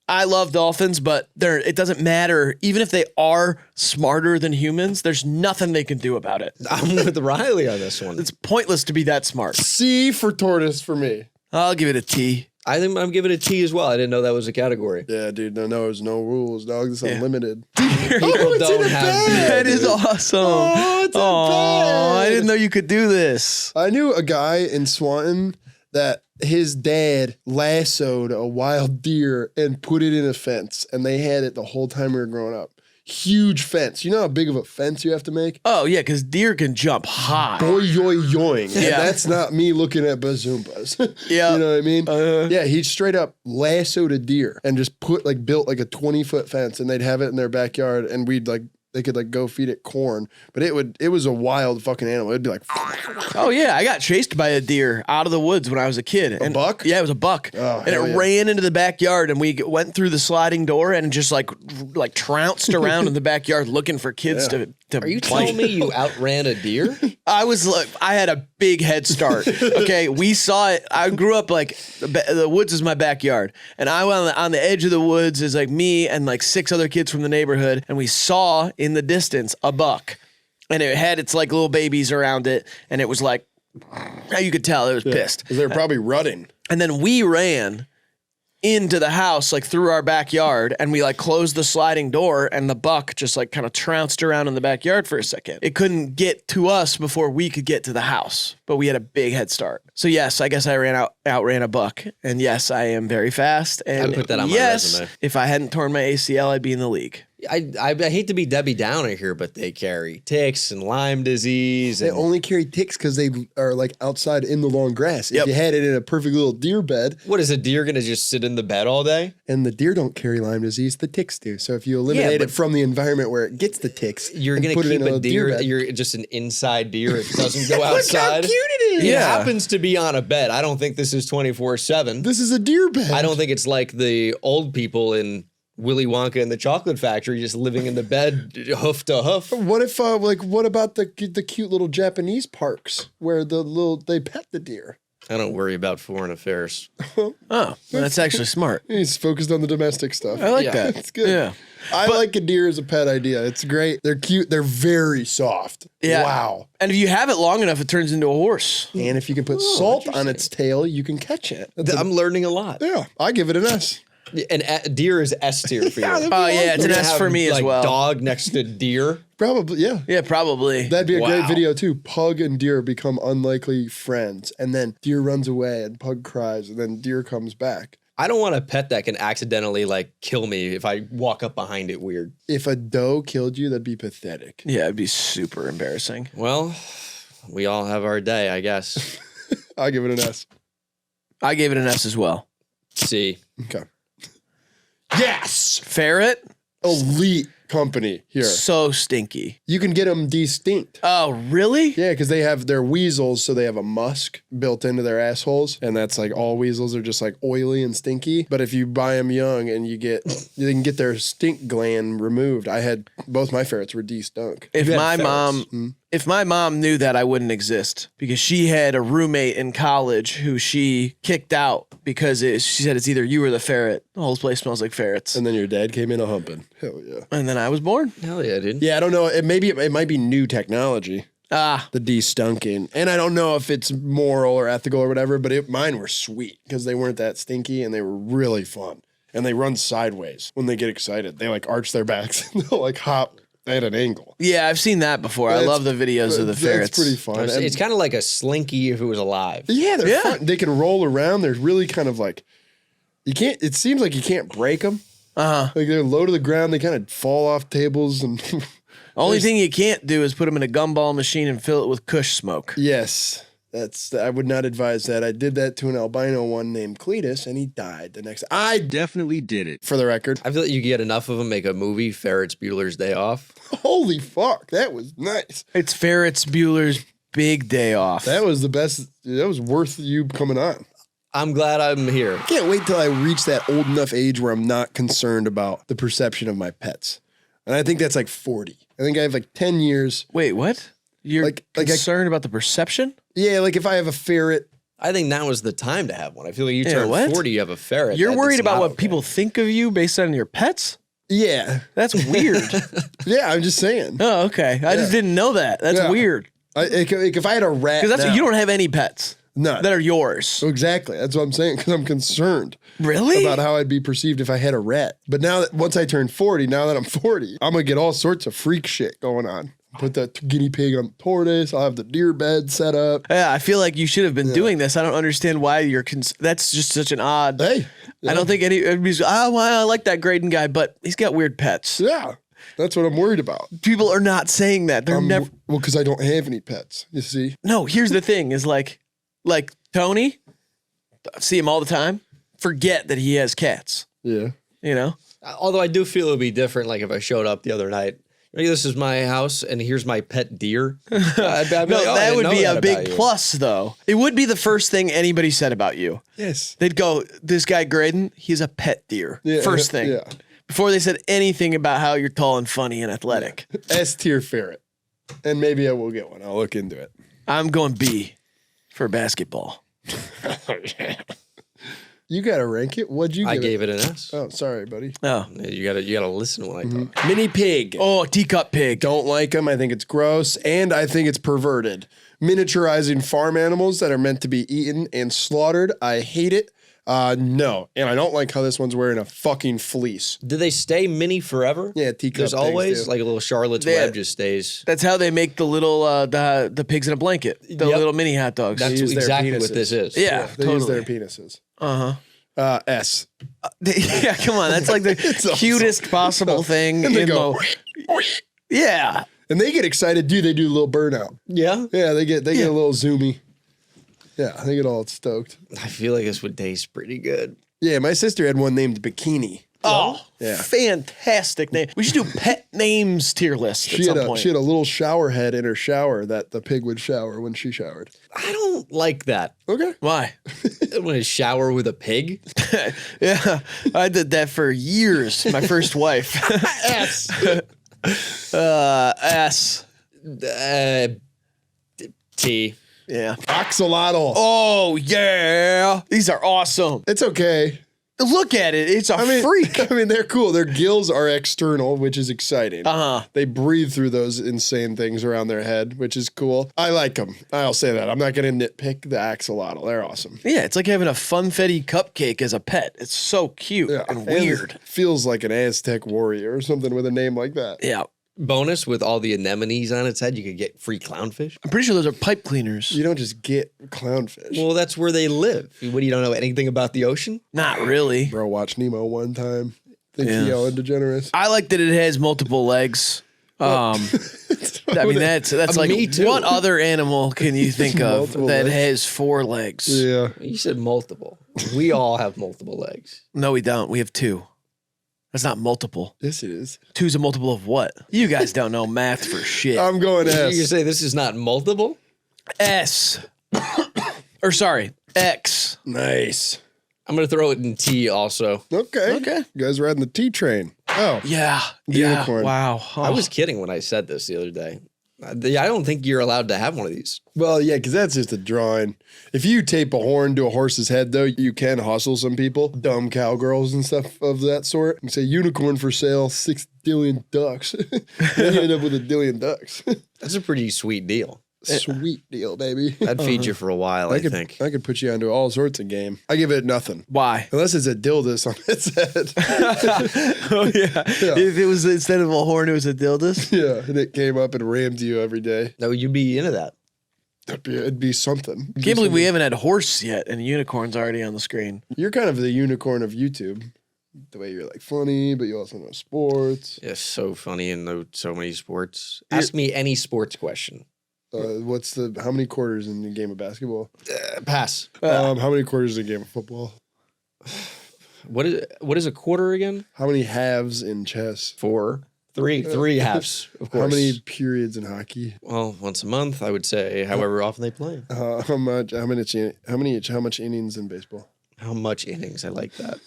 I love dolphins, but it doesn't matter. Even if they are smarter than humans, there's nothing they can do about it. I'm with Riley on this one. It's pointless to be that smart. C for tortoise for me. I'll give it a T. I think I'm giving it a T as well. I didn't know that was a category. Yeah, dude. No, there's no rules, dog. It's unlimited. People it's don't in a have bag. That is awesome. Oh, it's a bag. I didn't know you could do this. I knew a guy in Swanton that his dad lassoed a wild deer and put it in a fence, and they had it the whole time we were growing up. Huge fence. You know how big of a fence you have to make? Oh, yeah, because deer can jump high. Boy, yoy, yoing. And Yeah. that's not me looking at bazoombas. Yeah. You know what I mean? Uh-huh. Yeah, he straight up lassoed a deer and just built like a 20-foot fence, and they'd have it in their backyard, and they could go feed it corn, but it was a wild fucking animal. It'd be like, Oh, yeah, I got chased by a deer out of the woods when I was a kid. A buck? Yeah, it was a buck. Oh, and hell it yeah. ran into the backyard, and we went through the sliding door and just like trounced around in the backyard looking for kids to Are you play. telling me you outran a deer? I had a big head start. Okay, we saw it. I grew up like the woods is my backyard, and I went on the edge of the woods is like me and like 6 other kids from the neighborhood, and we saw in the distance a buck, and it had its like little babies around it, and it was like, you could tell it was pissed. because they're probably rutting. And then we ran into the house, like through our backyard, and we like closed the sliding door, and the buck just like kind of trounced around in the backyard for a second. It couldn't get to us before we could get to the house, but we had a big head start. So yes, I guess I outran a buck, and yes, I am very fast. And I'd put that on my yes, resume. if I hadn't torn my ACL, I'd be in the league. I hate to be Debbie Downer here, but they carry ticks and Lyme disease. They And only carry ticks because they are like outside in the long grass. Yep. If you had it in a perfect little deer bed, what is a deer going to just sit in the bed all day? and the deer don't carry Lyme disease, the ticks do. So if you eliminate but- it from the environment where it gets the ticks, You're and going to put it keep in a deer. bed. You're just an inside deer. It doesn't go Look how outside. cute it It Yeah. happens to be on a bed. I don't think this is 24/7. This is a deer bed. I don't think it's like the old people in Willy Wonka and the Chocolate Factory just living in the bed hoof to hoof. What if, what about the cute little Japanese parks where they pet the deer? I don't worry about foreign affairs. Oh, well, that's actually smart. He's focused on the domestic stuff. I like Yeah. that. It's good. Yeah. I like a deer as a pet idea. It's great. They're cute. They're very soft. Yeah. Wow. And if you have it long enough, it turns into a horse. And if you can put salt on its tail, you can catch it. I'm learning a lot. Yeah, I give it an S. And deer is S tier for you. Yeah, Oh, yeah, it's We're an gonna S have, for me as like, well. Dog next to deer. Probably, yeah. Yeah, probably. That'd be a great Wow. video too. Pug and deer become unlikely friends, and then deer runs away, and Pug cries, and then deer comes back. I don't want a pet that can accidentally like kill me if I walk up behind it weird. If a doe killed you, that'd be pathetic. Yeah, it'd be super embarrassing. Well, we all have our day, I guess. I give it an S. I gave it an S as well. See. Okay. Yes, Ferret, elite company here. so stinky. You can get them distinct. Oh, really? Yeah, because they're weasels, so they have a musk built into their assholes, and that's like all weasels are just like oily and stinky. But if you buy them young and you can get their stink gland removed. I had both my ferrets were de-stunk. If You had my ferrets. mom, if my mom knew that, I wouldn't exist because she had a roommate in college who she kicked out because she said it's either you or the ferret. The whole place smells like ferrets. And then your dad came in a humping. Hell yeah. And then I was born. Hell yeah, dude. Yeah, I don't know. It might be new technology. Ah, The de-stunking. And I don't know if it's moral or ethical or whatever, but mine were sweet because they weren't that stinky and they were really fun. And they run sideways when they get excited. They like arch their backs and they'll like hop at an angle. yeah, I've seen that before. I love the videos of the ferrets. That's pretty fun. And- It's kind of like a slinky if it was alive. yeah, they're Yeah. fun. They can roll around. They're really kind of like, it seems like you can't break them. Uh-huh. Like they're low to the ground. They kind of fall off tables and Only thing you can't do is put them in a gumball machine and fill it with Kush smoke. yes. I would not advise that. I did that to an albino one named Cletus, and he died the next. I Definitely did it. for the record. I feel like you get enough of them, make a movie, Ferret's Bueller's Day Off. Holy fuck, that was nice. It's Ferret's Bueller's big day off. That was the best. That was worth you coming on. I'm glad I'm here. Can't wait till I reach that old enough age where I'm not concerned about the perception of my pets. And I think that's like 40. I think I have like 10 years. Wait, what? You're Like I- concerned about the perception? Yeah, like if I have a ferret. I think now is the time to have one. I feel like you Yeah, turn what? 40, you have a ferret. You're worried That's about not what okay. people think of you based on your pets? Yeah. That's weird. Yeah, I'm just saying. Oh, okay. I just didn't know that. That's Yeah. weird. If I had a rat. Because now- you don't have any pets None. that are yours. Exactly. That's what I'm saying. Because I'm concerned Really? about how I'd be perceived if I had a rat. But now that once I turn 40, now that I'm 40, I'm gonna get all sorts of freak shit going on. Put that guinea pig on Tortoise. I'll have the deer bed set up. Yeah, I feel like you should have been doing this. I don't understand why you're. That's just such an odd. Hey. I don't think anybody's. Oh, well, I like that Graydon guy, but he's got weird pets. Yeah. That's what I'm worried about. People are not saying that. They're never. Well, because I don't have any pets. You see? No, here's the thing: is like Tony. I see him all the time. Forget that he has cats. Yeah. You know. Although I do feel it would be different, like if I showed up the other night. Hey, this is my house, and here's my pet deer. I'd be No, like, oh, I that didn't would know be that a about big you. plus, though. It would be the first thing anybody said about you. Yes. They'd go, "This guy Graydon, he's a pet deer." Yeah, First thing. Yeah. Before they said anything about how you're tall and funny and athletic. S tier ferret. And maybe I will get one. I'll look into it. I'm going B for basketball. You gotta rank it. What'd you give I gave it an S. Oh, sorry, buddy. Oh. You gotta listen when I talk. Mini pig. Oh, teacup pig. Don't like them. I think it's gross. And I think it's perverted. Miniaturizing farm animals that are meant to be eaten and slaughtered. I hate it. No. And I don't like how this one's wearing a fucking fleece. Do they stay mini forever? Yeah, teacup There's pigs always do. like a little Charlotte's Yeah. Web just stays. That's how they make the little the pigs in a blanket. The Yep. little mini hot dogs. That's use their exactly penises. what this is. yeah, They use totally. their penises. Uh-huh. S. Yeah, come on. That's like the awesome. cutest possible thing And they in go, the Yeah. and they get excited. Dude, they do a little burnout. Yeah. Yeah, they get a little zoomy. Yeah, they get all stoked. I feel like this would taste pretty good. Yeah, my sister had one named Bikini. Oh, Yeah. fantastic name. We should do pet names tier list at She some had, point. she had a little shower head in her shower that the pig would shower when she showered. I don't like that. Okay. Why? I'm gonna shower with a pig. Yeah, I did that for years. My first wife. S. S. T. Yeah. Axolotl. Oh, yeah. These are awesome. It's okay. Look at it. It's a freak. I mean, they're cool. Their gills are external, which is exciting. Uh-huh. They breathe through those insane things around their head, which is cool. I like them. I'll say that. I'm not going to nitpick the axolotl. They're awesome. Yeah, it's like having a funfetti cupcake as a pet. It's so cute and weird. It feels like an Aztec warrior or something with a name like that. Yeah. Bonus, with all the anemones on its head, you could get free clownfish. I'm pretty sure those are pipe cleaners. You don't just get clownfish. Well, that's where they live. What, do you don't know anything about the ocean? Not really. Bro, watch Nemo one time. Think Yeah. he Ellen DeGeneres. I like that it has multiple legs. I mean, that's like, me too. what other animal can you think of Multiple that legs. has 4 legs? Yeah. You said multiple. We all have multiple legs. No, we don't. We have 2. That's not multiple. Yes, it is. 2's a multiple of what? You guys don't know math for shit. I'm going You S. say this is not multiple? S. Or sorry, X. Nice. I'm going to throw it in T also. Okay. Okay. You guys riding the T train. Oh. Yeah. Unicorn. Wow. I was kidding when I said this the other day. I don't think you're allowed to have one of these. Well, yeah, because that's just a drawing. If you tape a horn to a horse's head, though, you can hustle some people, dumb cowgirls and stuff of that sort. You say unicorn for sale, 6 billion ducks. Then you end up with a billion ducks. That's a pretty sweet deal. Sweet deal, baby. That'd feed you for a while, I think. I could put you onto all sorts of game. I give it nothing. Why? Unless it's a dildos on its head. Oh yeah. If it was instead of a horn, it was a dildos. Yeah, and it came up and rammed you every day. No, you'd be into that. It'd be something. Can't believe we haven't had horse yet, and unicorn's already on the screen. You're kind of the unicorn of YouTube. The way you're like funny, but you also know sports. Yeah, so funny and know so many sports. Ask me any sports question. How many quarters in the game of basketball? Pass. How many quarters in a game of football? What is a quarter again? How many halves in chess? 4. 3 halves, of course. How many periods in hockey? Well, once a month, I would say, however often they play. How much innings in baseball? How much innings? I like that.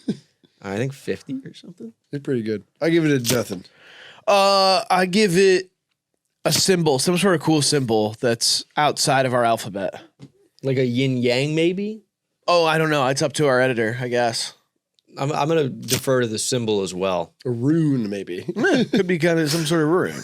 I think 50 or something. They're pretty good. I give it a nothing. I give it a symbol, some sort of cool symbol that's outside of our alphabet. Like a yin yang, maybe? Oh, I don't know. It's up to our editor, I guess. I'm going to defer to the symbol as well. A rune, maybe. Could be kind of some sort of rune.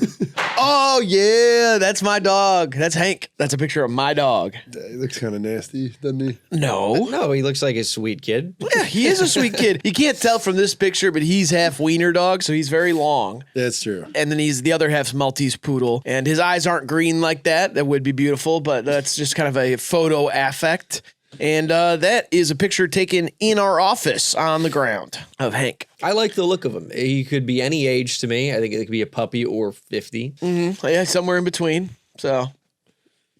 Oh, yeah. That's my dog. That's Hank. That's a picture of my dog. He looks kind of nasty, doesn't he? No. No, he looks like a sweet kid. Yeah, he is a sweet kid. You can't tell from this picture, but he's half wiener dog, so he's very long. That's true. And then the other half's Maltese poodle. And his eyes aren't green like that. That would be beautiful, but that's just kind of a photo affect. And that is a picture taken in our office on the ground of Hank. I like the look of him. He could be any age to me. I think it could be a puppy or 50. Mm-hmm. Yeah, somewhere in between. So,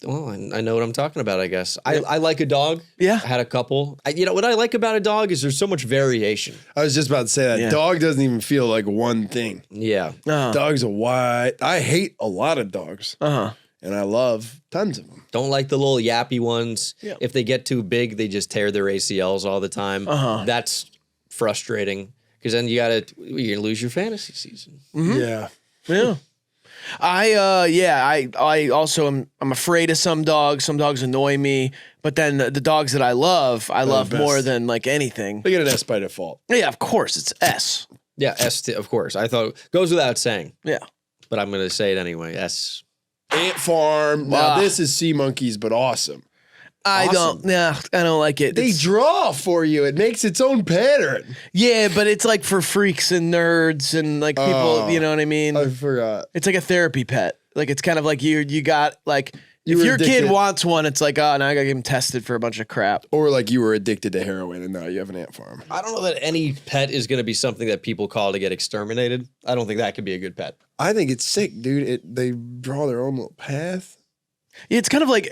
Well, I know what I'm talking about, I guess. I like a dog. Yeah. I had a couple. What I like about a dog is there's so much variation. I was just about to say that. Yeah. Dog doesn't even feel like one thing. Yeah. Dogs are wide. I hate a lot of dogs. uh-huh. And I love tons of them. Don't like the little yappy ones. Yeah. If they get too big, they just tear their ACLs all the time. Uh-huh. That's frustrating because then you're gonna lose your fantasy season. Yeah. Yeah. I also I'm afraid of some dogs. Some dogs annoy me, but then the dogs that I love best. more than like anything. They get an S by default. Yeah, of course, it's S. Yeah, of course. I thought goes without saying, Yeah. but I'm gonna say it anyway. S. Ant farm. Now Ah. this is sea monkeys, but awesome. I Awesome. don't like it. They It's- draw for you. It makes its own pattern. yeah, but it's like for freaks and nerds and like people, Oh. you know what I mean? I forgot. It's like a therapy pet. Like it's kind of like you got like You if were your kid addicted. wants one, it's like, oh, now I gotta get him tested for a bunch of crap. Or like you were addicted to heroin and now you have an ant farm. I don't know that any pet is gonna be something that people call to get exterminated. I don't think that could be a good pet. I think it's sick, dude. They draw their own little path. It's kind of like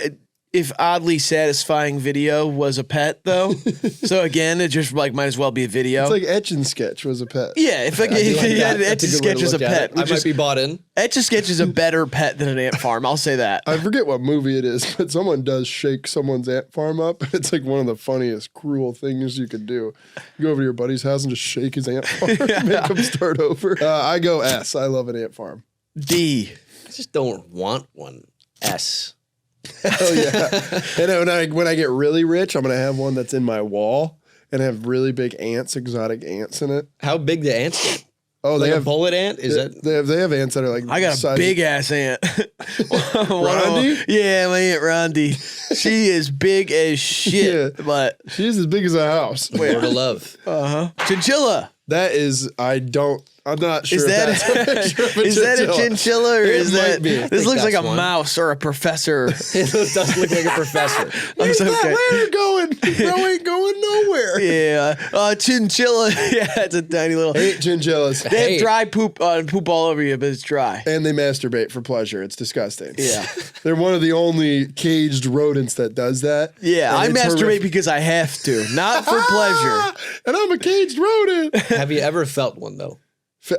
if oddly satisfying video was a pet though. So again, it just like might as well be a video. It's like Etch and Sketch was a pet. Yeah, if like, Etch a Sketch is a pet. I might be bought in. Etch a Sketch is a better pet than an ant farm. I'll say that. I forget what movie it is, but someone does shake someone's ant farm up. It's like one of the funniest, cruel things you could do. You go over to your buddy's house and just shake his ant farm, make him start over. I go S. I love an ant farm. D. I just don't want one. S. Hell yeah. And when I get really rich, I'm going to have one that's in my wall and have really big ants, exotic ants in it. How big the ants get? Oh, Like they a have bullet ant? Is that? They have ants that are like I got a big ass ant. Rondi? Yeah, my aunt Rondi. She is big as shit. Yeah. But She's as big as a house. Word of love. Chinchilla. That is, I'm not sure. Is that if that's a picture of a is that a chinchilla or It is might that be. this looks like a that's one. mouse or a professor? It does look like a professor. I'm so okay. Where are going? Bro ain't going nowhere. Yeah, chinchilla. Yeah, it's a tiny little. Hate chinchillas. They Hey. have dry poop all over you, but it's dry. And they masturbate for pleasure. It's disgusting. Yeah. They're one of the only caged rodents that does that. Yeah, I And it's masturbate horrific. because I have to, not for pleasure. And I'm a caged rodent. Have you ever felt one though?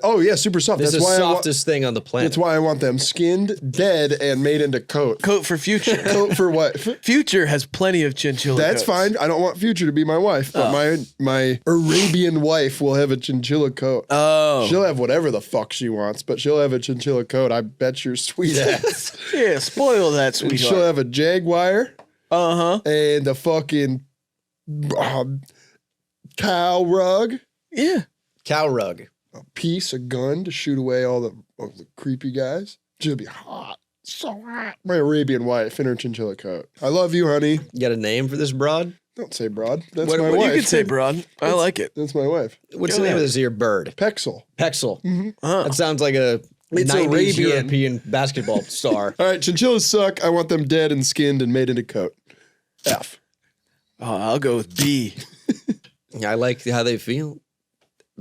Oh yeah, super soft. This is That's the why softest thing on the planet. That's why I want them skinned, dead, and made into coat. Coat for future. Coat for what? Future has plenty of chinchilla. That's coats. fine. I don't want Future to be my wife, but my Arabian wife will have a chinchilla coat. Oh, She'll have whatever the fuck she wants, but she'll have a chinchilla coat. I bet your sweet ass. yeah. Spoil that, And she'll sweetheart. have a jaguar and a fucking cow rug, Yeah. Cow rug. a piece, a gun to shoot away all the creepy guys. She'll be hot. So hot. My Arabian wife in her chinchilla coat. I love you, honey. You got a name for this broad? Don't say broad. That's What- my what wife. You could say broad. I like it. That's my wife. What's the name of this here bird? Pexel. Pexel. Huh. That sounds like a It's 90s Arabian. European basketball star. All right, chinchillas suck. I want them dead and skinned and made into coat. F. Oh, I'll go with B. I like how they feel.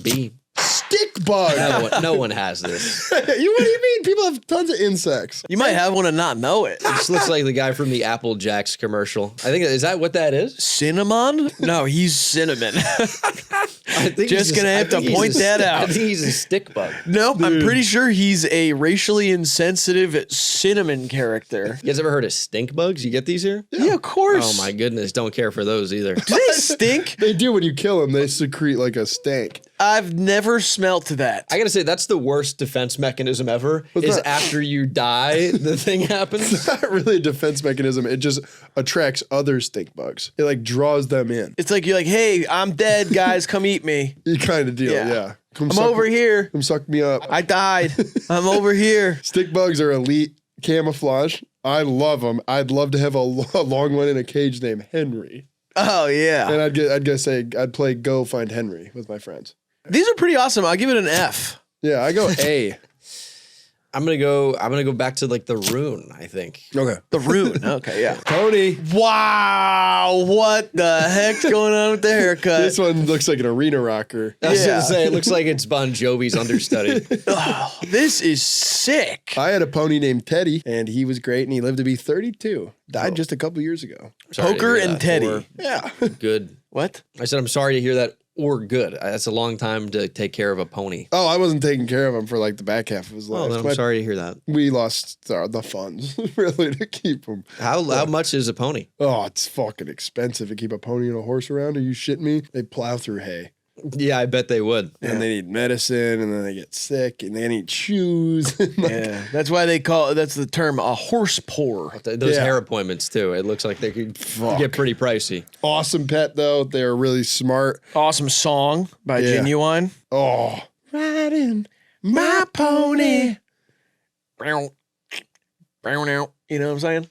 B. Stick bug. No one has this. What do you mean? People have tons of insects. You might have one and not know it. This looks like the guy from the Apple Jacks commercial. I think, is that what that is? Cinnamon? No, he's cinnamon. I think Just gonna have to point that out. I think he's a stick bug. Nope, I'm pretty sure he's a racially insensitive cinnamon character. You guys ever heard of stink bugs? You get these here? Yeah, of course. Oh my goodness, don't care for those either. Do they stink? They do when you kill them. They secrete like a stank. I've never smelt that. I gotta say, that's the worst defense mechanism ever. What's is that? after you die, the thing happens. It's not really a defense mechanism. It just attracts other stink bugs. It like draws them in. It's like you're like, hey, I'm dead, guys, come eat me. You kind of deal, Yeah. yeah. Come I'm suck- over here. Come suck me up. I died. I'm over here. Stick bugs are elite camouflage. I love them. I'd love to have a long one in a cage named Henry. Oh yeah. And I'd play Go Find Henry with my friends. These are pretty awesome. I'll give it an F. Yeah, I go A. I'm gonna go back to like the rune, I think. Okay. The rune. Okay, yeah. Tony. Wow, what the heck's going on with the haircut? This one looks like an arena rocker. I was Yeah. gonna say it looks like it's Bon Jovi's understudy. Oh, this is sick. I had a pony named Teddy, and he was great, and he lived to be 32. Died just a couple years ago. Sorry to Poker hear and that. Teddy. Or Yeah. good. What? I said I'm sorry to hear that. Or good. That's a long time to take care of a pony. Oh, I wasn't taking care of him for like the back half of his life. Oh, then I'm My- sorry to hear that. We lost the funds really to keep him. How much is a pony? Oh, it's fucking expensive to keep a pony and a horse around. Are you shitting me? They plow through hay. Yeah, I bet they would. And they need medicine, and then they get sick, and they need shoes. Yeah, that's why that's the term a horse pour. Those Yeah. hair appointments too. It looks like they could Fuck. get pretty pricey. Awesome pet, though. They're really smart. Awesome song by Yeah. Genuine. Oh. Riding my pony. You know what I'm saying?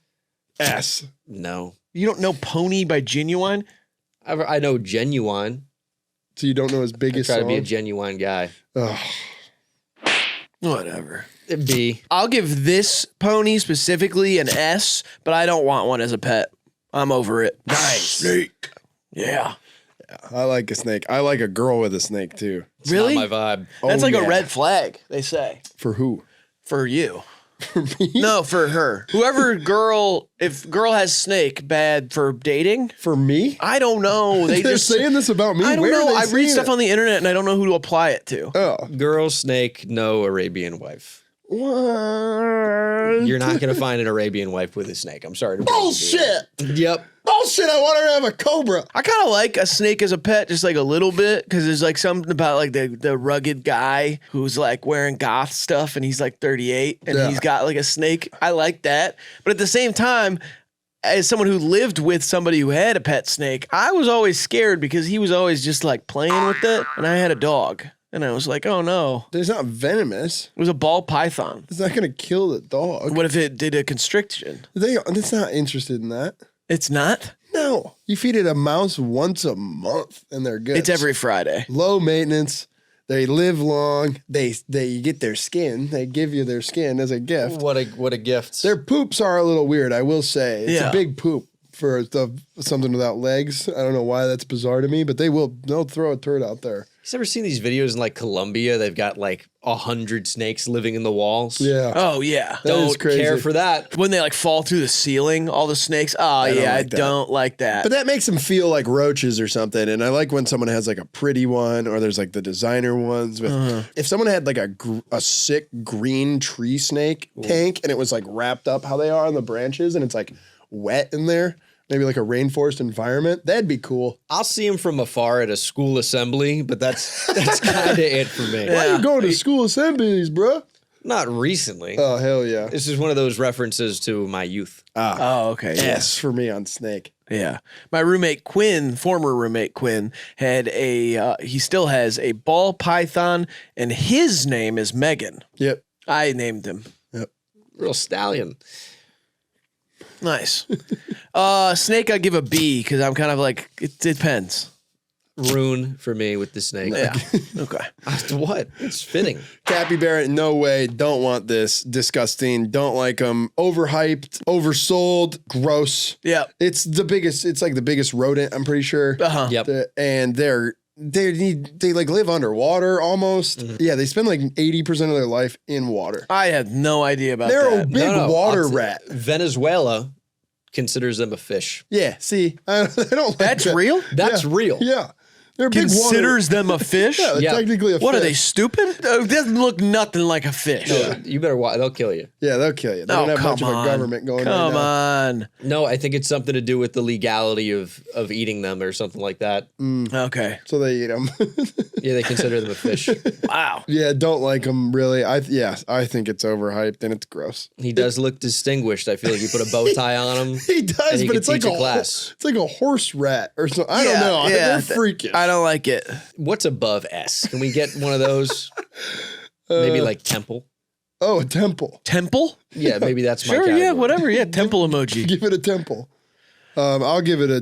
S. No, You don't know Pony by Genuine? I know Genuine. So you don't know his I biggest try to song? be a genuine guy. Ugh. Whatever. B. I'll give this pony specifically an S, but I don't want one as a pet. I'm over it. Nice. Snake. Yeah. I like a snake. I like a girl with a snake, too. It's Really? not my vibe. That's Oh, like yeah. a red flag, they say. For who? For you. For me? No, for her. If girl has snake, bad for dating. For me? I don't know. They're just saying this about me. I don't Where know. are they I read saying stuff it? on the internet and I don't know who to apply it to. Oh. Girl snake, no Arabian wife. What? You're not going to find an Arabian wife with a snake. I'm sorry to break it to Bullshit! you. Yep. Bullshit! I want her to have a cobra. I kind of like a snake as a pet, just like a little bit, because there's like something about like the rugged guy who's like wearing goth stuff and he's like 38 and Yeah. he's got like a snake. I like that. But at the same time, as someone who lived with somebody who had a pet snake, I was always scared because he was always just like playing with it. And I had a dog and I was like, oh no, It's not venomous. it was a ball python. It's not going to kill the dog. What if it did a constriction? It's not interested in that. It's not. No. You feed it a mouse once a month and they're good. It's every Friday. Low maintenance. They live long. They get their skin. They give you their skin as a gift. What a gift. Their poops are a little weird, I will say. It's Yeah. a big poop for something without legs. I don't know why that's bizarre to me, but they'll throw a turd out there. You ever seen these videos in like Colombia? They've got like 100 snakes living in the walls. Yeah. Oh yeah. That is Don't crazy. care for that. When they like fall through the ceiling, all the snakes. Oh don't yeah, I like that. don't like that. But that makes them feel like roaches or something. And I like when someone has like a pretty one or there's like the designer ones. With, If someone had like a sick green tree snake tank and it was like wrapped up how they are on the branches and it's like wet in there, maybe like a rainforest environment, that'd be cool. I'll see him from afar at a school assembly, but that's kind of it for me. Why you going to school assemblies, bro? Not recently. Oh, hell yeah. This is one of those references to my youth. Oh, okay. S for me on snake. Yeah. My roommate Quinn, former roommate Quinn, had he still has a ball python, and his name is Megan. Yep. I named him. Real stallion. Nice. Snake, I give a B because I'm kind of like, it depends. Rune for me with the snake. Yeah. Okay. What? It's fitting. Capybara, no way. Don't want this. Disgusting. Don't like them. Overhyped, oversold, gross. Yeah. It's like the biggest rodent, I'm pretty sure. Uh-huh. Yep. And they like live underwater almost. Yeah, they spend like 80% of their life in water. I had no idea about They're a that. big water I'll t- rat. Venezuela considers them a fish. Yeah, see, I don't like That's that. real? That's Yeah. real. Yeah. They're big water. Considers them a fish? Yeah, they're Yeah. technically a What fish. are they, stupid? It doesn't look nothing like a fish. You better watch. They'll kill you. Yeah, they'll kill you. They Oh, don't have much come of a on. government going Come right now. on. No, I think it's something to do with the legality of eating them or something like that. Okay. So they eat them. Yeah, they consider them a fish. Wow. Yeah, don't like them really. I think it's overhyped and it's gross. He does look distinguished. I feel like you put a bow tie on him. He does, And he but could it's like teach a a class. it's like a horse rat or something. I don't know. They're freakish. I don't like it. What's above S? Can we get one of those? Maybe like temple. Oh, a temple. Temple? Yeah, maybe that's my Sure, category. yeah, whatever. Yeah, temple emoji. Give it a temple. I'll give it a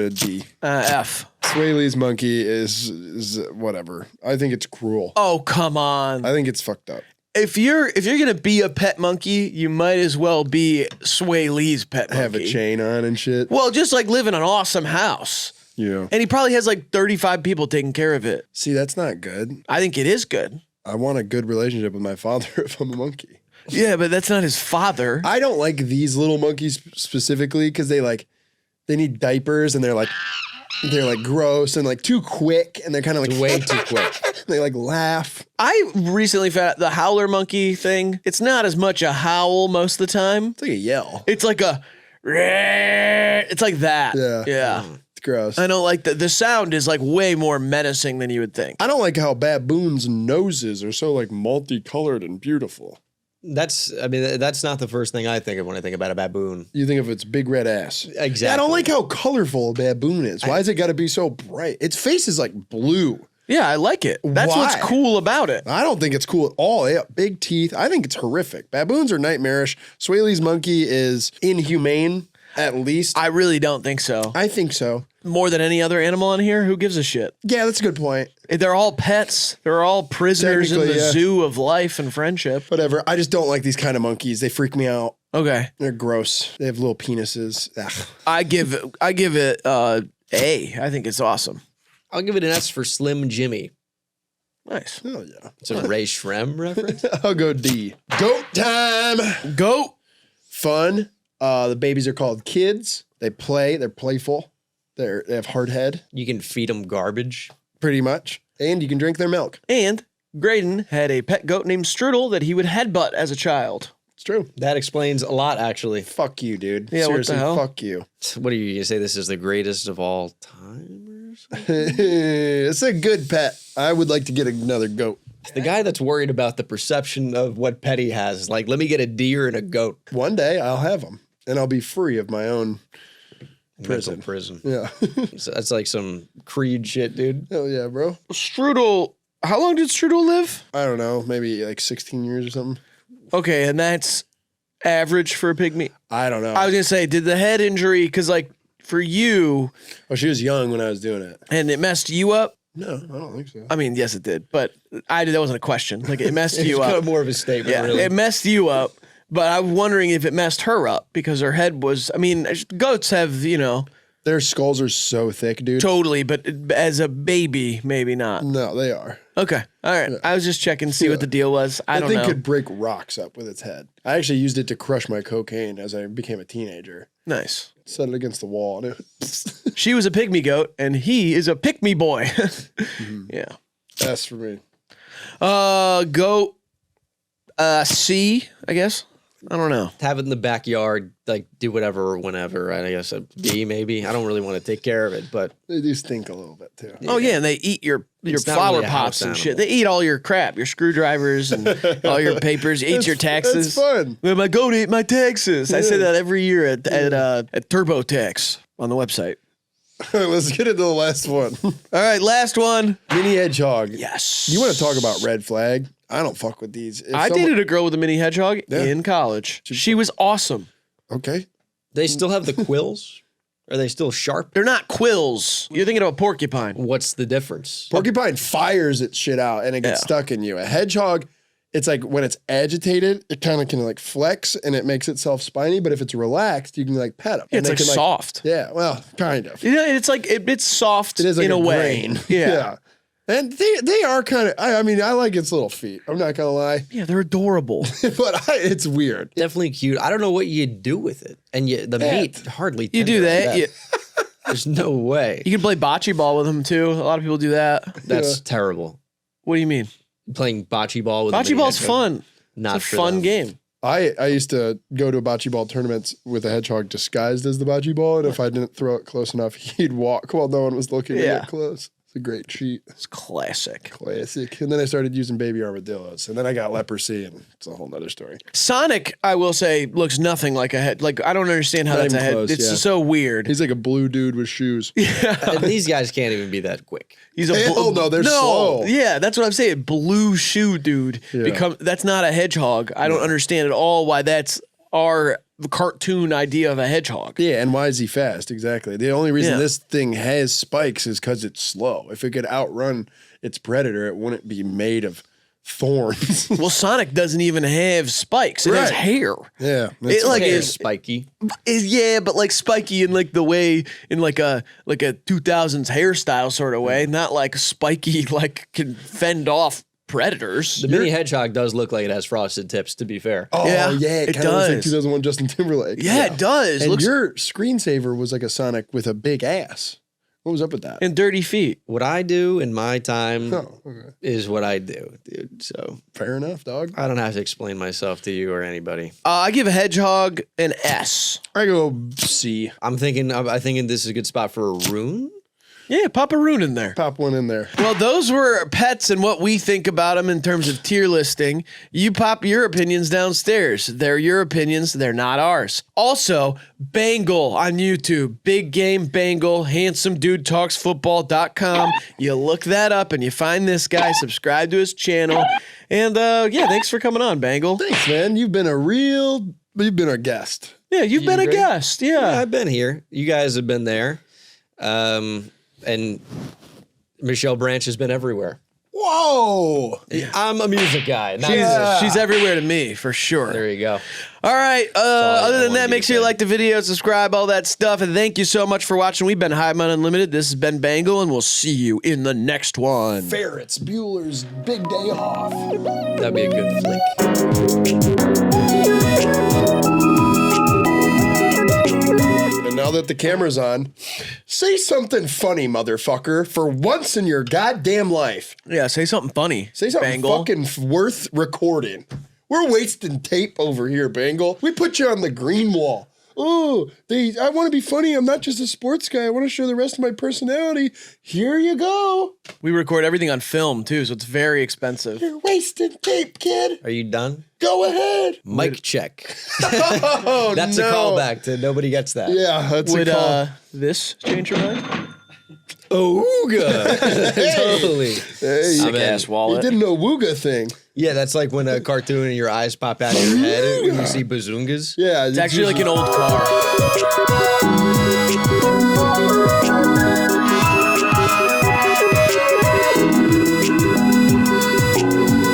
D. F. Swaley's monkey is whatever. I think it's cruel. Oh, come on. I think it's fucked up. If you're gonna be a pet monkey, you might as well be Sway Lee's pet monkey. Have a chain on and shit. Well, just like live in an awesome house. Yeah. And he probably has like 35 people taking care of it. See, that's not good. I think it is good. I want a good relationship with my father if I'm a monkey. Yeah, but that's not his father. I don't like these little monkeys specifically because they need diapers and they're like gross and like too quick and they're kind of like Way too quick. They like laugh. I recently found out the howler monkey thing. It's not as much a howl most of the time. It's like a yell. It's like a. It's like that. Yeah. Yeah. It's gross. I don't like the sound is like way more menacing than you would think. I don't like how baboons' noses are so like multicolored and beautiful. That's not the first thing I think of when I think about a baboon. You think of its big red ass. Exactly. Yeah, I don't like how colorful a baboon is. Why has it got to be so bright? Its face is like blue. Yeah, I like it. That's what's Why? cool about it. I don't think it's cool at all. They have big teeth. I think it's horrific. Baboons are nightmarish. Swaley's monkey is inhumane, at least. I really don't think so. I think so. More than any other animal on here, who gives a shit? Yeah, that's a good point. They're all pets. They're all prisoners in the Technically, yeah. zoo of life and friendship. Whatever. I just don't like these kind of monkeys. They freak me out. Okay, They're gross. They have little penises. Ugh. I give it A. I think it's awesome. I'll give it an S for Slim Jimmy. Nice. Oh, yeah. It's a Ray Shrem reference. I'll go D. Goat time. Goat. Fun. The babies are called kids. They play. They're playful. They have hard head, You can feed them garbage. pretty much. And you can drink their milk. And Graydon had a pet goat named Strudel that he would headbutt as a child. It's true. That explains a lot, actually. Fuck you, dude. Yeah, what the Seriously, hell? fuck you. What are you say? This is the greatest of all time? Or something? It's a good pet. I would like to get another goat. The guy that's worried about the perception of what pet he has is like, let me get a deer and a goat. One day I'll have them, and I'll be free of my own Mental prison. prison. Yeah. So that's like some Creed shit, dude. Hell yeah, bro. Strudel. How long did Strudel live? I don't know, maybe like 16 years or something. Okay, and that's average for a pygmy. I don't know. I was gonna say, did the head injury, because like for you, Oh, she was young when I was doing it. and it messed you up? No, I don't think so. I mean, yes, it did, but that wasn't a question. Like it messed It's you kind up. of more of a statement, Yeah, really. it messed you up. But I'm wondering if it messed her up because her head was. I mean, goats have, Their skulls are so thick, dude. totally, but as a baby, maybe not. No, they are. Okay, all right. I was just checking to see what the deal was. I That don't thing know. could break rocks up with its head. I actually used it to crush my cocaine as I became a teenager. Nice. Set it against the wall, and She was a pygmy goat, and he is a pick me boy. Yeah. that's for me. Goat. C, I guess. I don't know. Have it in the backyard, like do whatever, whenever. I guess a B maybe. I don't really want to take care of it, but They do stink a little bit too. Oh yeah, and they eat your It's not flower really a pots house and shit. animal. They eat all your crap, your screwdrivers and all your papers. Eat your taxes. That's fun. Well, my goat ate my taxes. I say that every year at TurboTax on the website. Let's get into the last one. All right, last one. Mini hedgehog. Yes. You want to talk about red flag? I don't fuck with these. If I someone- dated a girl with a mini hedgehog Yeah. in college. She was awesome. Okay. they still have the quills. Are they still sharp? They're not quills. You're thinking of a porcupine. What's the difference? Porcupine fires its shit out and it gets Yeah. stuck in you. A hedgehog, it's like when it's agitated, it kind of can like flex and it makes itself spiny. But if it's relaxed, you can like pet them. Yeah, it's like soft. Yeah, well, kind of. Yeah, it's like it's soft It is like in a way. grain. Yeah. And they are kind of. I mean, I like its little feet. I'm not gonna lie, Yeah, they're adorable. but it's weird. Definitely cute. I don't know what you do with it, and the meat hardly. You do tender. that. You, There's no way. you can play bocce ball with them too. A lot of people do that. That's terrible. What do you mean? Playing bocce ball with a Bocce mini ball's hedgehog. fun. Not It's a for fun them. game. I used to go to bocce ball tournaments with a hedgehog disguised as the bocce ball, and if I didn't throw it close enough, he'd walk while no one was looking to Yeah. get close. It's a great cheat. It's classic. Classic. And then I started using baby armadillos, and then I got leprosy, and it's a whole nother story. Sonic, I will say, looks nothing like a head. Like I don't understand how Not that's a even head. close, It's yeah. so weird. He's like a blue dude with shoes. And these guys can't even be that quick. He's a Hell no, they're slow. Yeah, that's what I'm saying. Blue shoe dude. Yeah. That's not a hedgehog. I don't understand at all why that's our cartoon idea of a hedgehog. Yeah, and why is he fast? Exactly. The only reason Yeah. this thing has spikes is because it's slow. If it could outrun its predator, it wouldn't be made of thorns. Well, Sonic doesn't even have spikes. It has Right. hair. Yeah. It like Hair is spiky. yeah, but like spiky in like the way in like a 2000s hairstyle sort of way, not like spiky like can fend off predators. The mini hedgehog does look like it has frosted tips, to be fair. Oh, Yeah, yeah. it It kind of looks like does. 2001 Justin Timberlake. Yeah, it does. And Looks your screensaver was like a Sonic with a big ass. What was up with that? and dirty feet. What I do in my time Oh, okay. is what I do, dude. So Fair enough, dog. I don't have to explain myself to you or anybody. I give a hedgehog an S. I go C. I'm thinking this is a good spot for a rune. Yeah, pop a rune in there. Pop one in there. Well, those were pets and what we think about them in terms of tier listing. You pop your opinions downstairs. They're your opinions. They're not ours. Also, Bengal on YouTube. Big Game Bengal. HandsomeDudeTalksFootball.com. You look that up and you find this guy. Subscribe to his channel. And yeah, thanks for coming on, Bengal. Thanks, man. You've been a guest. Yeah, you've been a agree? guest. Yeah, Yeah. I've been here. You guys have been there. And Michelle Branch has been everywhere. Whoa. I'm a music guy. not- She's everywhere to me, for sure. There you go. All right. all Other I than wanted that, you make to sure you say. like the video, subscribe, all that stuff. And thank you so much for watching. We've been HIVEMIND Unlimited. This has been Bengal, and we'll see you in the next one. Ferrets, Bueller's big day off. That'd be a good flick. And now that the camera's on, say something funny, motherfucker, for once in your goddamn life. Yeah, say something funny. Say something Bengal. fucking worth recording. We're wasting tape over here, Bengal. We put you on the green wall. Oh, I want to be funny. I'm not just a sports guy. I want to show the rest of my personality. Here you go. We record everything on film, too, so it's very expensive. You're wasting tape, kid. Are you done? Go ahead. Mic check. Oh, That's a callback to nobody gets that. Yeah, that's Would a call. this change your mind? Ooga. Totally. Hey, Sick ass you wallet. didn't know Wooga thing. Yeah, that's like when a cartoon and your eyes pop out of your head when you see bazungas. Yeah. It's actually like an old car.